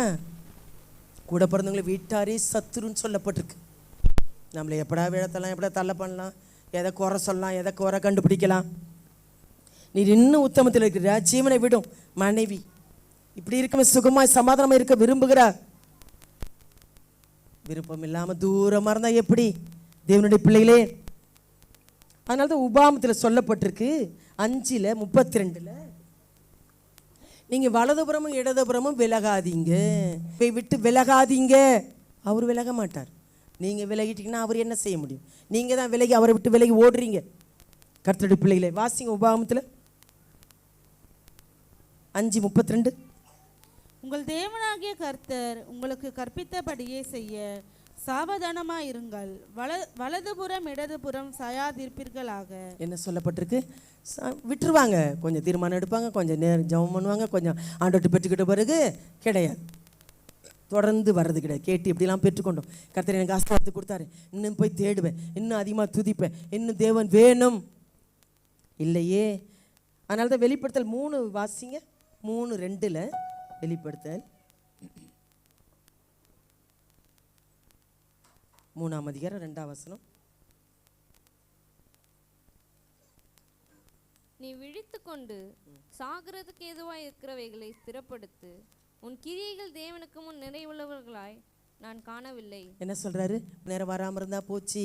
கூட பிறந்தவங்களை வீட்டாரே சத்துருன்னு சொல்லப்பட்டிருக்கு. நம்மளை எப்படா விழத்தலாம், எப்படா தள்ள பண்ணலாம், எதை குறை சொல்லலாம், எதை குறை கண்டுபிடிக்கலாம். நீ இன்னும் உத்தமத்தில் இருக்கிற ஜீவனை விடும் மனைவி இப்படி இருக்க சுகமாய் சமாதானமாக இருக்க விரும்புகிறார். விருப்பம் இல்லாமல் தூரமாக இருந்தால் எப்படி தேவனுடைய பிள்ளைகளே? அதனால தான் உபாமத்தில் சொல்லப்பட்டிருக்கு 5:32 நீங்கள் வலதுபுறமும் இடதுபுறமும் விலகாதீங்க, விட்டு விலகாதீங்க. அவர் விலக மாட்டார். நீங்கள் விலகிட்டீங்கன்னா அவர் என்ன செய்ய முடியும்? நீங்கள் தான் விலகி அவரை விட்டு விலகி ஓடுறீங்க. கர்த்தருடைய பிள்ளைகளே வாசிங்க உபாகமத்தில் 5:32. உங்கள் தேவனாகிய கர்த்தர் உங்களுக்கு கற்பித்தபடியே செய்ய சாவதானமாக இருங்கள். வலதுபுறம் இடதுபுறம் சாயாதிருப்பீர்களாக. என்ன சொல்லப்பட்டிருக்கு? விட்டுருவாங்க, கொஞ்சம் தீர்மானம் எடுப்பாங்க, கொஞ்சம் நேரம் ஜெபம் பண்ணுவாங்க, கொஞ்சம் ஆண்டவர்கிட்ட பெற்றுக்கிட்ட பிறகு கிடையாது, தொடர்ந்து வர்றது கிடையாது. கேட்டு இப்படிலாம் பெற்றுக்கொண்டோம். கர்த்தர் எனக்கு ஆசீர்வாதத்தை கொடுத்தாரு, இன்னும் போய் தேடுவேன், இன்னும் அதிகமாக துதிப்பேன், இன்னும் தேவன் வேணும் இல்லையே. அதனால தான் வெளிப்படுத்தல் 3 வாசிங்க 3:2 வெளிப்படுத்தல் 3ஆம் அதிகாரம் 2ஆம் வசனம். நீ விழித்துக்கொண்டு சாகிறதுக்கு ஏதுவாய் இருக்கிறவைகளை ஸ்திரப்படுத்து, உன் கிரியைகள் தேவனுக்கு முன் நிறைவுள்ளவர்களாய் நான் காணவில்லை. என்ன சொல்றாரு? நேரம் வராமல் இருந்தா போச்சு,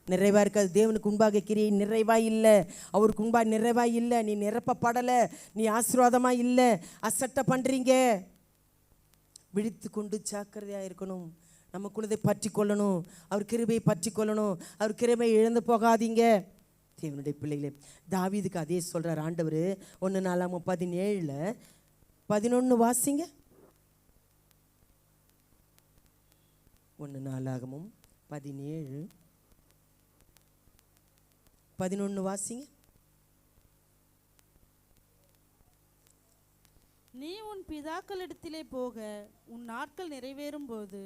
நிறைவா இருக்காது. தேவனுக்கு முன்பாக கிரியை நிறைவா இல்லை, அவருக்கு முன்பாக நிறைவா இல்லை, நீ நிரப்பப்படலை, நீ ஆசீர்வாதமா இல்லை, அசட்டை பண்றீங்க. விழித்து கொண்டு ஜாக்கிரதையாக இருக்கணும். நமக்குள்ளதை பற்றி கொள்ளணும், அவர் கிருபையை பற்றி கொள்ளணும், அவர் கிருபையை இழந்து போகாதீங்க. தேவனுடைய பிள்ளைகளே தாவீதுக்கு அதே சொல்கிறார் ஆண்டவர். 1 நாளாகமம் 17:11 வாசிங்க. 1 நாளாகமம் 17:11 வாசிங்க. நீ உன் பிதாக்களிடத்திலே போக உன் நாட்கள் நிறைவேறும் போது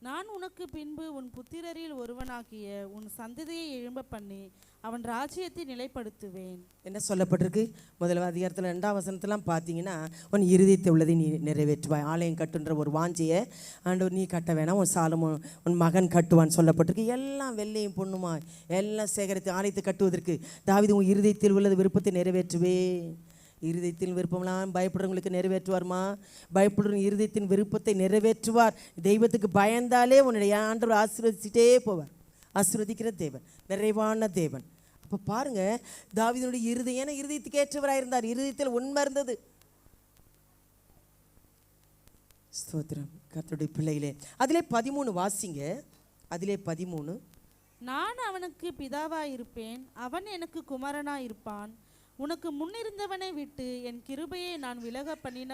நான் உனக்கு பின்பு உன் புத்திரரில் ஒருவனாகிய உன் சந்ததியை எழும்ப பண்ணி அவன் ராஜ்யத்தை நிலைப்படுத்துவேன். என்ன சொல்லப்பட்டிருக்கு? முதல் அதிகாரத்தில் 2ஆம் வசனத்தெல்லாம் பார்த்தீங்கன்னா, உன் இருதயத்தில் உள்ளதை நீ நிறைவேற்றுவாய். ஆலயம் கட்டுன்ற ஒரு வாஞ்சியை ஆண்டவர் நீ கட்ட வேணாம், உன் சாலமோன் உன் மகன் கட்டுவான்னு சொல்லப்பட்டிருக்கு. எல்லாம் வெள்ளையும் பொண்ணுமா எல்லாம் சேகரித்து ஆலயத்தை கட்டுவதற்கு தாவீது உன் இருதயத்தில் உள்ளது விருப்பத்தை நிறைவேற்றுவே. இருதயத்தின் விருப்பம்லாம் பயப்படுறவங்களுக்கு நிறைவேற்றுவார்மா. பயப்படுற இருதயத்தின் விருப்பத்தை நிறைவேற்றுவார். தெய்வத்துக்கு பயந்தாலே உன்னுடைய ஆண்டவர் ஆசீர்வதிச்சுட்டே போவார். ஆசீர்வதிக்கிற தேவன், நிறைவான தேவன். அப்போ பாருங்க, தாவீதுடைய இருதயம் இருதயத்துக்கு ஏற்றவராக இருந்தார். இருதயத்தில் உண்மை இருந்தது. ஸ்தோத்திரம் கர்த்தருடைய பிள்ளைகளே. அதிலே 13 வாசிங்க. அதிலே 13. நான் அவனுக்கு பிதாவாயிருப்பேன், அவன் எனக்கு குமாரனாயிருப்பான். உனக்கு முன்னிருந்தவனை விட்டு என் கிருபையை நான் விலக பண்ணின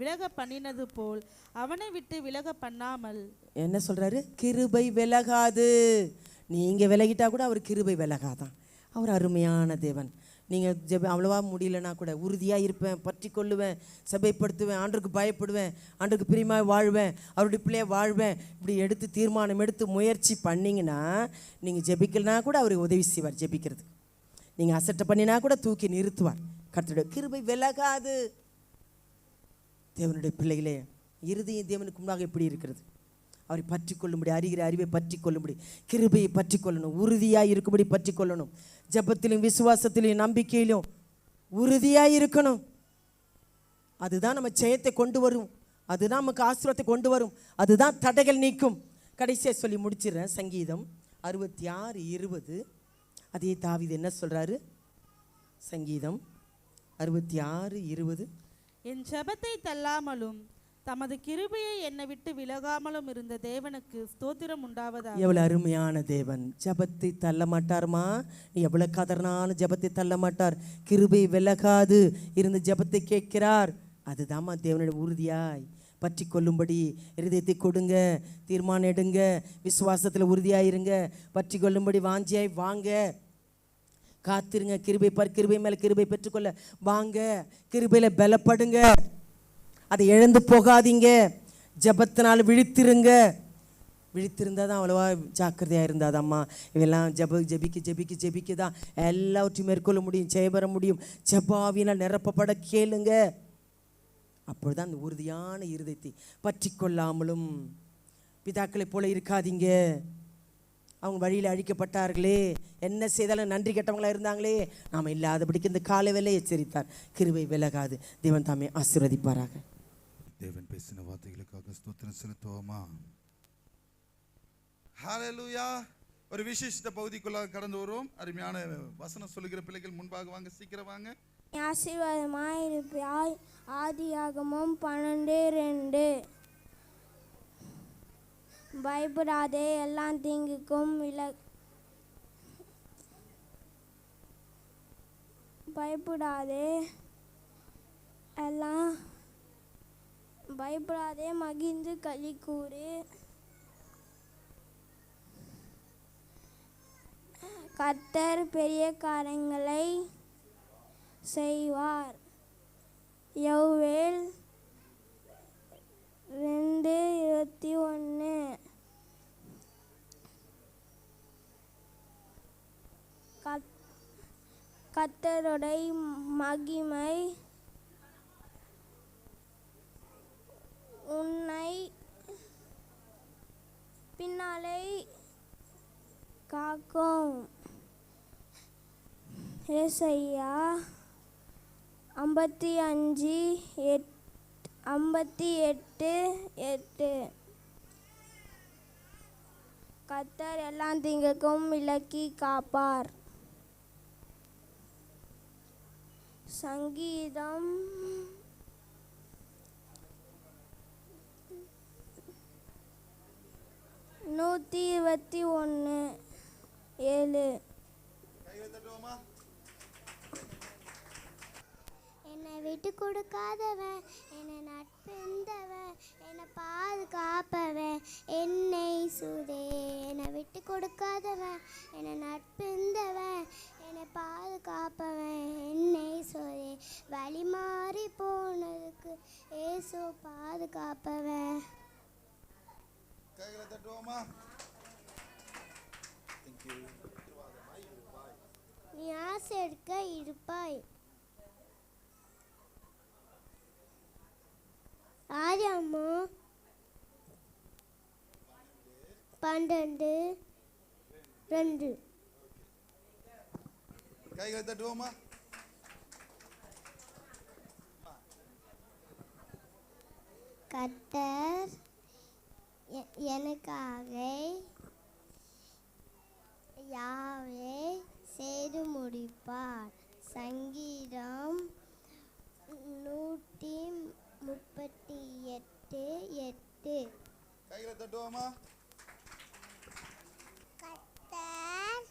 விலக பண்ணினது போல் அவனை விட்டு விலக பண்ணாமல். என்ன சொல்றாரு? கிருபை விலகாது. நீங்க விலகிட்டா கூட அவர் கிருபை விலகாதான். அவர் அருமையான தேவன். நீங்கள் அவ்வளோவா முடியலன்னா கூட உறுதியாக இருப்பேன், பற்றி கொள்ளுவேன், சபைப்படுத்துவேன், ஆண்டருக்கு பயப்படுவேன், ஆண்டருக்கு பிரியமாக வாழ்வேன், அவருடைய பிள்ளையை வாழ்வேன், இப்படி எடுத்து தீர்மானம் எடுத்து முயற்சி பண்ணிங்கன்னா நீங்கள் ஜெபிக்கலனா கூட அவர் உதவி செய்வார். ஜெபிக்கிறது நீங்கள் அசட்டை பண்ணினா கூட தூக்கி நிறுத்துவார். கர்த்தருடைய கிருபை விலகாது. தேவனுடைய பிள்ளைகளே, இருதயம் தேவனுக்கு முன்னாக எப்படி இருக்கிறது? அவரை பற்றி கொள்ளும்படி, அறிகிற அறிவை பற்றி கொள்ளும்படி, கிருபையை பற்றி கொள்ளணும், உறுதியாக இருக்கும்படி பற்றி கொள்ளணும். ஜெபத்திலும் விசுவாசத்திலும் நம்பிக்கையிலும் உறுதியாக இருக்கணும். அதுதான் நம்ம ஜெயத்தை கொண்டு வரும், அதுதான் நமக்கு ஆசீர்வாதத்தை கொண்டு வரும், அதுதான் தடைகள் நீக்கும். கடைசியாக சொல்லி முடிச்சிடுறேன். சங்கீதம் 66:20. அதே தாவீது என்ன சொல்கிறாரு? சங்கீதம் 66:20. என் ஜெபத்தை தள்ளாமலும் தமது கிருபையை என்னை விட்டு விலகாமலும் இருந்த தேவனுக்கு ஸ்தோத்திரம் உண்டாவதாக. எவ்வளவு அருமையான தேவன்! ஜெபத்தை தள்ள மாட்டார்மா. நீ எவ்வளவு கதறினாலும் ஜெபத்தை தள்ள மாட்டார். கிருபை விலகாது இருந்து ஜெபத்தை கேட்கிறார். அதுதாம்மா தேவனுடைய உறுதியாய் பற்றி கொள்ளும்படி இருதயத்தை கொடுங்க, தீர்மானம் எடுங்க, விசுவாசத்தில் உறுதியாயிருங்க, பற்றி கொள்ளும்படி வாஞ்சியாய் வாங்க, காத்திருங்க. கிருபை மேலே கிருபை பெற்றுக்கொள்ள வாங்க, கிருபையில் பலப்படுங்க, அதை இழந்து போகாதீங்க. ஜெபத்தினால் விழித்திருங்க. விழித்திருந்தால் தான் அவ்வளோவா ஜாக்கிரதையாக இருந்தாது அம்மா. இவெல்லாம் ஜெபிக்க தான் எல்லாவற்றையும் மேற்கொள்ள முடியும், ஜெயபெற முடியும். ஜெபாவினால் நிரப்பப்பட கேளுங்க. அப்பொழுதுதான் அந்த உறுதியான இருதயத்தை பற்றி கொள்ளாமலும் பிதாக்களைப் போல இருக்காதீங்க. அவங்க வழியில் அழிக்கப்பட்டார்களே, என்ன செய்தாலும் நன்றி கெட்டவங்களா இருந்தாங்களே, நாம் இல்லாதபடிக்கு இந்த காலை வேலை எச்சரித்தார். கிருபை விலகாது. தேவன் தாமே ஆசீர்வதிப்பாராக. தேவன் பேசின வார்த்தைகளுக்காக ஸ்தோத்திரம் செலுத்துவோமா? ஹல்லேலூயா. ஒரு விசேஷித்த பகுதிக்குள்ளாக கடந்து வருவோம். அருமையான வசனம் சொல்லுகிற பிள்ளைகள் முன்பாக வாங்க, சீக்கிரம் வாங்க. ஆசீர்வாதமாய் இருப்பாய். ஆதியாகமம் 12:2. பயப்படாதே, எல்லாம் தீங்குக்கும் பயப்படாதே, மகிழ்ந்து களி கூறு. கர்த்தர் பெரிய காரியங்களை செய்வார். யோவேல் 2:21. கர்த்தருடைய மகிமை உன்னை பின்னாலே காக்கும். ஏசாயா 58:8. கர்த்தர் எல்லாம் தீங்குக்கும் விலக்கி காப்பார். சங்கீதம் 121:7. என்னை விட்டு கொடுக்காதவன், என்னை நட்பெந்தவன், என்னை பாதுகாப்பவன், என்னை சுதே. என்னை விட்டு கொடுக்காதவன், என்னை நட்பெந்தவன், என்னை பாதுகாப்பவன், என்னை சுதே. வழி மாறி போனதுக்கு ஏசு பாதுகாப்பவன். கைகளை தட்டுவோமா? நீ ஆசை எடுக்க இருப்பாய். ஆதியாகமம் 12:2. கைகளை தட்டுவோமா? கர்த்தர் எனக்காக யாவே செய்து முடிப்பார். சங்கீதம் 138:8. கைகளை தட்டுவோமா? கர்த்தர்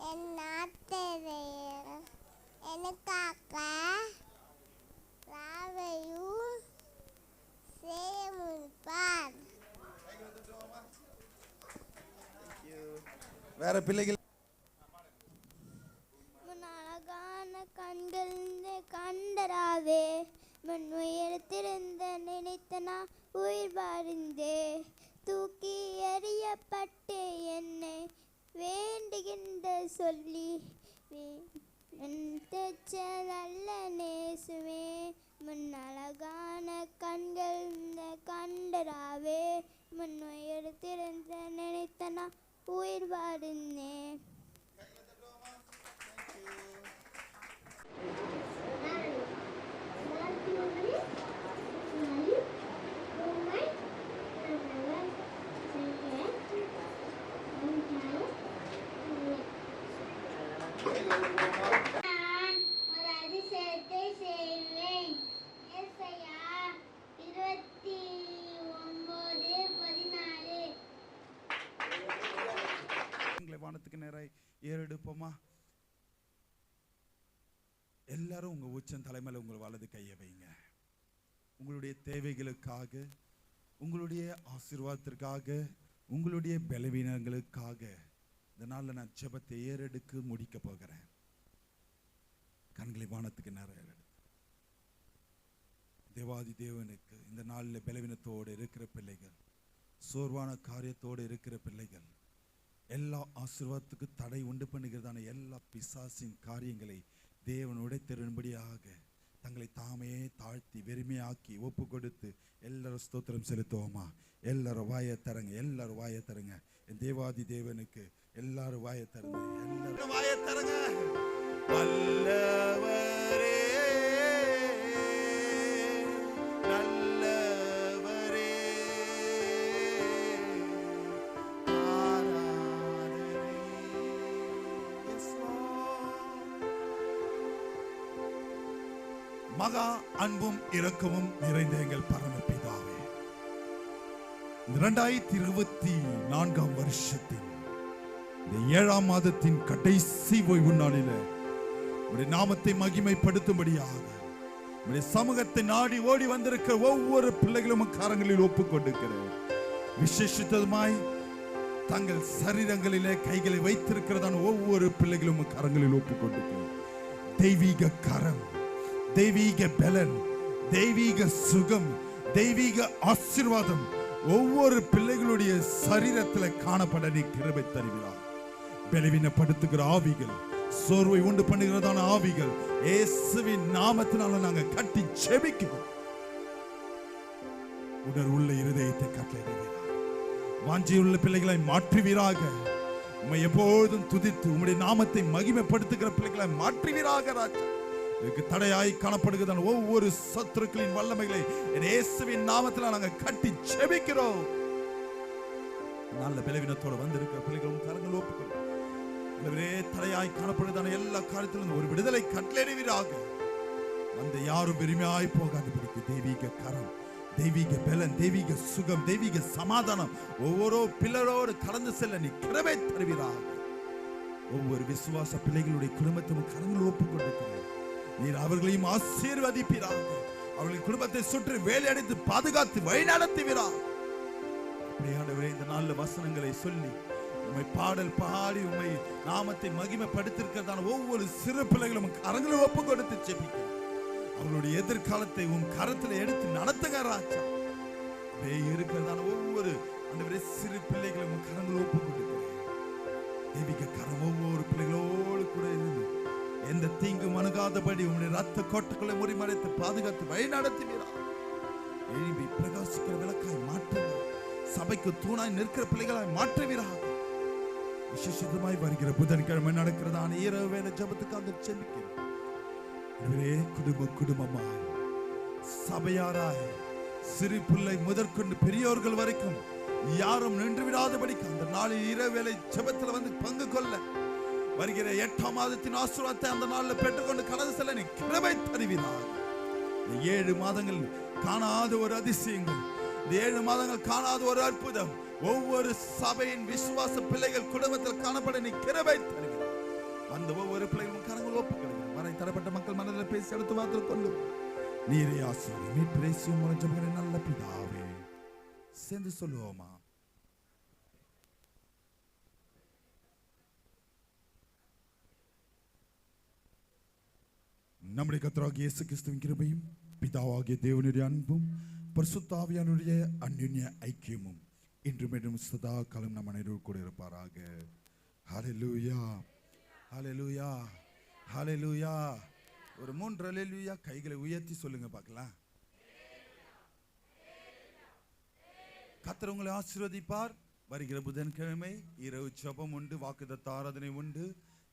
என் நாட்டை எனக்காக யாவையும் வேற பிள்ளைகள் அழகான கண்கள் கண்டராவே மண் உயரத்திருந்த நினைத்த நான் உயிர் வாழ்ந்தே தூக்கி எறியப்பட்டு என்னை வேண்டுகின்ற சொல்லி நல்ல நேசுவே மண் அழகான கண்கள் கண்டராவே மண் உயரத்திருந்த நினைத்த நான் உயிர் வாழ்ந்தேன். ஒரு அதிசயத்தை செய்வேன். ஏசாயா 29:14. வானத்துக்கு நேராய் ஏறெடுப்போமா? எல்லாரும் உங்க உச்சம் தலைமையில உங்கள் வலது கையை வைங்க. உங்களுடைய தேவைகளுக்காக, உங்களுடைய ஆசீர்வாதத்திற்காக, உங்களுடைய பலவீனங்களுக்காக இந்த நாளில் நான் ஜெபத்தை ஏறெடுக்க முடிக்க போகிறேன். கண்களை வானத்துக்கு நேரம் தேவாதி தேவனுக்கு இந்த நாளில் பலவீனத்தோடு இருக்கிற பிள்ளைகள், சோர்வான காரியத்தோடு இருக்கிற பிள்ளைகள், எல்லா ஆசீர்வாதத்துக்கு தடை உண்டு பண்ணுகிறதான எல்லா பிசாசின் காரியங்களை தேவன் உடைத்தெறியும்படியாக தங்களை தாமே தாழ்த்தி வெறுமையாக்கி ஒப்பு கொடுத்து எல்லாரும் ஸ்தோத்திரம் செலுத்துவோமா? எல்லாரும் வாயை தரங்க, எல்லாரும் வாயை தரங்க. என் தேவாதி தேவனுக்கு எல்லாரும் வாயை தரங்க, எல்லாரும் வாயை தரங்க. வல்லவரே நல்லவரே மகா அன்பும் இரக்கமும் நிறைந்த எங்கள் பரமபிதாவே, 2024 வருஷத்தின் இந்த 7ஆம் மாதத்தின் கடைசி ஓய்வு நாளில உடைய நாமத்தை மகிமைப்படுத்தும்படியாக உடைய சமூகத்தை நாடி ஓடி வந்திருக்கிற ஒவ்வொரு பிள்ளைகளும் கரங்களில் ஒப்புக் கொடுக்கிறேன். விசேஷித்தமாய் தங்கள் சரீரங்களிலே கைகளை வைத்திருக்கிறதான ஒவ்வொரு பிள்ளைகளும் கரங்களில் ஒப்புக் கொடுக்கிறேன். தெய்வீக கரம், தெய்வீக பலன், தெய்வீக சுகம், தெய்வீக ஆசீர்வாதம் ஒவ்வொரு பிள்ளைகளுடைய சரீரத்தில் காணப்பட நீ கிருபை தருகிறார். பலவீனப்படுத்துகிற ஆவிகள், சோர்வை உண்டு பண்ணுகிறதான ஆவிகள் இயேசுவின் நாமத்தினால நாங்க கட்டி ஜெபிக்கிறோம். உணர்வுள்ள இருதயத்தை கட்டளையிடுவீராக. வாஞ்சியுள்ள பிள்ளைகளை மாற்றுவீராக. உம்மை எப்போதும் துதித்து உம்முடைய நாமத்தை மகிமைப்படுத்துகிற பிள்ளைகளை மாற்றுவீராக ராஜா. இதுக்கு தடையாய் காணப்படுகிறதான ஒவ்வொரு சத்துருக்களின் வல்லமைகளை இயேசுவின் நாமத்தில் நாங்கள் கட்டி ஜெபிக்கிறோம். நல்ல பலவீனத்தோடு வந்திருக்கிற பிள்ளைகளும் கரங்கள் ஒப்புக்கொள்ளும். தடையாய் காணப்படுகிறதான எல்லா காரியத்திலும் ஒரு விடுதலை கட்டளையிடுவீராக. அந்த யாரும் பெருமையாய் போகாதபடிக்கு தெய்வீக கரம், தெய்வீக பலன், தெய்வீக சுகம், தெய்வீக சமாதானம் ஒவ்வொரு பிள்ளரோடு கடந்து செல்ல நீ கிருபை தருவீராக. ஒவ்வொரு விசுவாச பிள்ளைகளுடைய குடும்பத்தையும் கரங்கள் ஒப்புக்கொண்டிருக்கிறார். நீர் அவர்களையும் ஆசீர்வதிப்பீராக. அவர்களின் குடும்பத்தை சுற்றி வேலையடைத்து பாதுகாத்து வழிநடத்துவீராக. அப்படியானவரே, இந்த நாலு வசனங்களை சொல்லி உம்மை பாடல் பாடி உம்மை நாமத்தை மகிமைப்படுத்திருக்கிறதான ஒவ்வொரு சிறு பிள்ளைகளும் கரங்களை ஒப்பு கொடுத்து ஜெபிக்க அவர்களுடைய எதிர்காலத்தை உன் கரத்தில் எடுத்து நடத்துங்க ராஜா. இருக்கிறதான ஒவ்வொரு அந்த சிறு பிள்ளைகளும் கரங்களை ஒப்பு கொடுக்கிறேன். தெய்வீக கரம் ஒவ்வொரு பிள்ளைகளோடு கூட இருந்து எந்த தீங்கும் அணுகாதபடி உன்னுடைய ரத்த கோட்டைகளை முறிமறைத்து பாதுகாத்து வழி நடத்துவீராக. எழுப்பி பிரகாசிக்கிற விளக்காய் மாற்றுங்க. சபைக்கு தூணாய் நிற்கிற பிள்ளைகளாய் மாற்றுவீராக. விசேஷமாய் வருகிற புதன்கிழமை நடக்கிறதான இரவு வேலை ஜபத்துக்காக ஜெபிக்கிறேன். குடும்பமாய் சபையாராய் சிறு பிள்ளை முதற்கொண்டு பெரியோர்கள் வரைக்கும் யாரும் நின்று விடாதபடிக்கு அந்த நாளில் இரவு வேலை ஜபத்தில் வந்து பங்கு கொள்ள வருகிற 8ஆம் மாதத்தின் ஆசீர்வாதத்தை அந்த நாளில் பெற்றுக்கொண்டு கடந்து செல்ல நீ கிருபை தருவீராக. 7 மாதங்கள் காணாத ஒரு அதிசயங்கள், 7 மாதங்கள் காணாத ஒரு அற்புதம் ஒவ்வொரு சபையின் விசுவாச பிள்ளைகள் குடும்பத்தில் காணப்பட நீ கிருபை தருகிறார். அந்த ஒவ்வொரு பிள்ளைகளும் கரங்கள் ஒப்புக்கொள்கிறார். வரை தரப்பட்ட மக்கள் மனதில் பேசி எடுத்து பார்த்து கொண்டு நீரே ஆசீர்வாதம் மீட்பேசியும் ஜெபங்களை நல்ல பிதாவே சேர்ந்து சொல்லுவோமா? நம்முடைய கர்த்தராகிய இயேசு கிறிஸ்துவின் கிருபையும் பிதாவாகிய தேவனுடைய அன்பும் பரிசுத்த ஆவியானவருடைய அன்யோன்ய ஐக்கியமும் இன்றும் என்றும் சதா காலம் நம் அனைவரோடு கூட இருப்பாராக. ஹல்லேலூயா, ஹல்லேலூயா, ஹல்லேலூயா. ஒரு 3 ஹல்லேலூயா கைகளை உயர்த்தி சொல்லுங்க பார்க்கலாம். கர்த்தர் உங்களை ஆசீர்வதிப்பார். வருகிற புதன்கிழமை இரவு ஜெபம் உண்டு, வாக்குத்தத்த ஆராதனை உண்டு.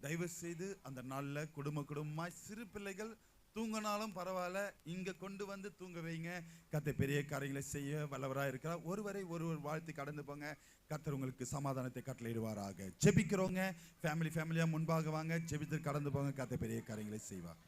தயவு செய்து அந்த நாளில் குடும்பமாய் சிறு பிள்ளைகள் தூங்கினாலும் பரவாயில்ல, இங்கே கொண்டு வந்து தூங்க வைங்க. கர்த்தர் பெரிய காரியங்களை செய்ய வல்லவராக இருக்கிறார். ஒருவரை ஒருவர் வாழ்த்து கடந்து போங்க. கர்த்தர் உங்களுக்கு சமாதானத்தை கட்டளையிடுவாராக. ஜெபிக்கிறவங்க ஃபேமிலியாக முன்பாக வாங்க, ஜெபித்து கடந்து போங்க. கர்த்தர் பெரிய காரியங்களை செய்வார்.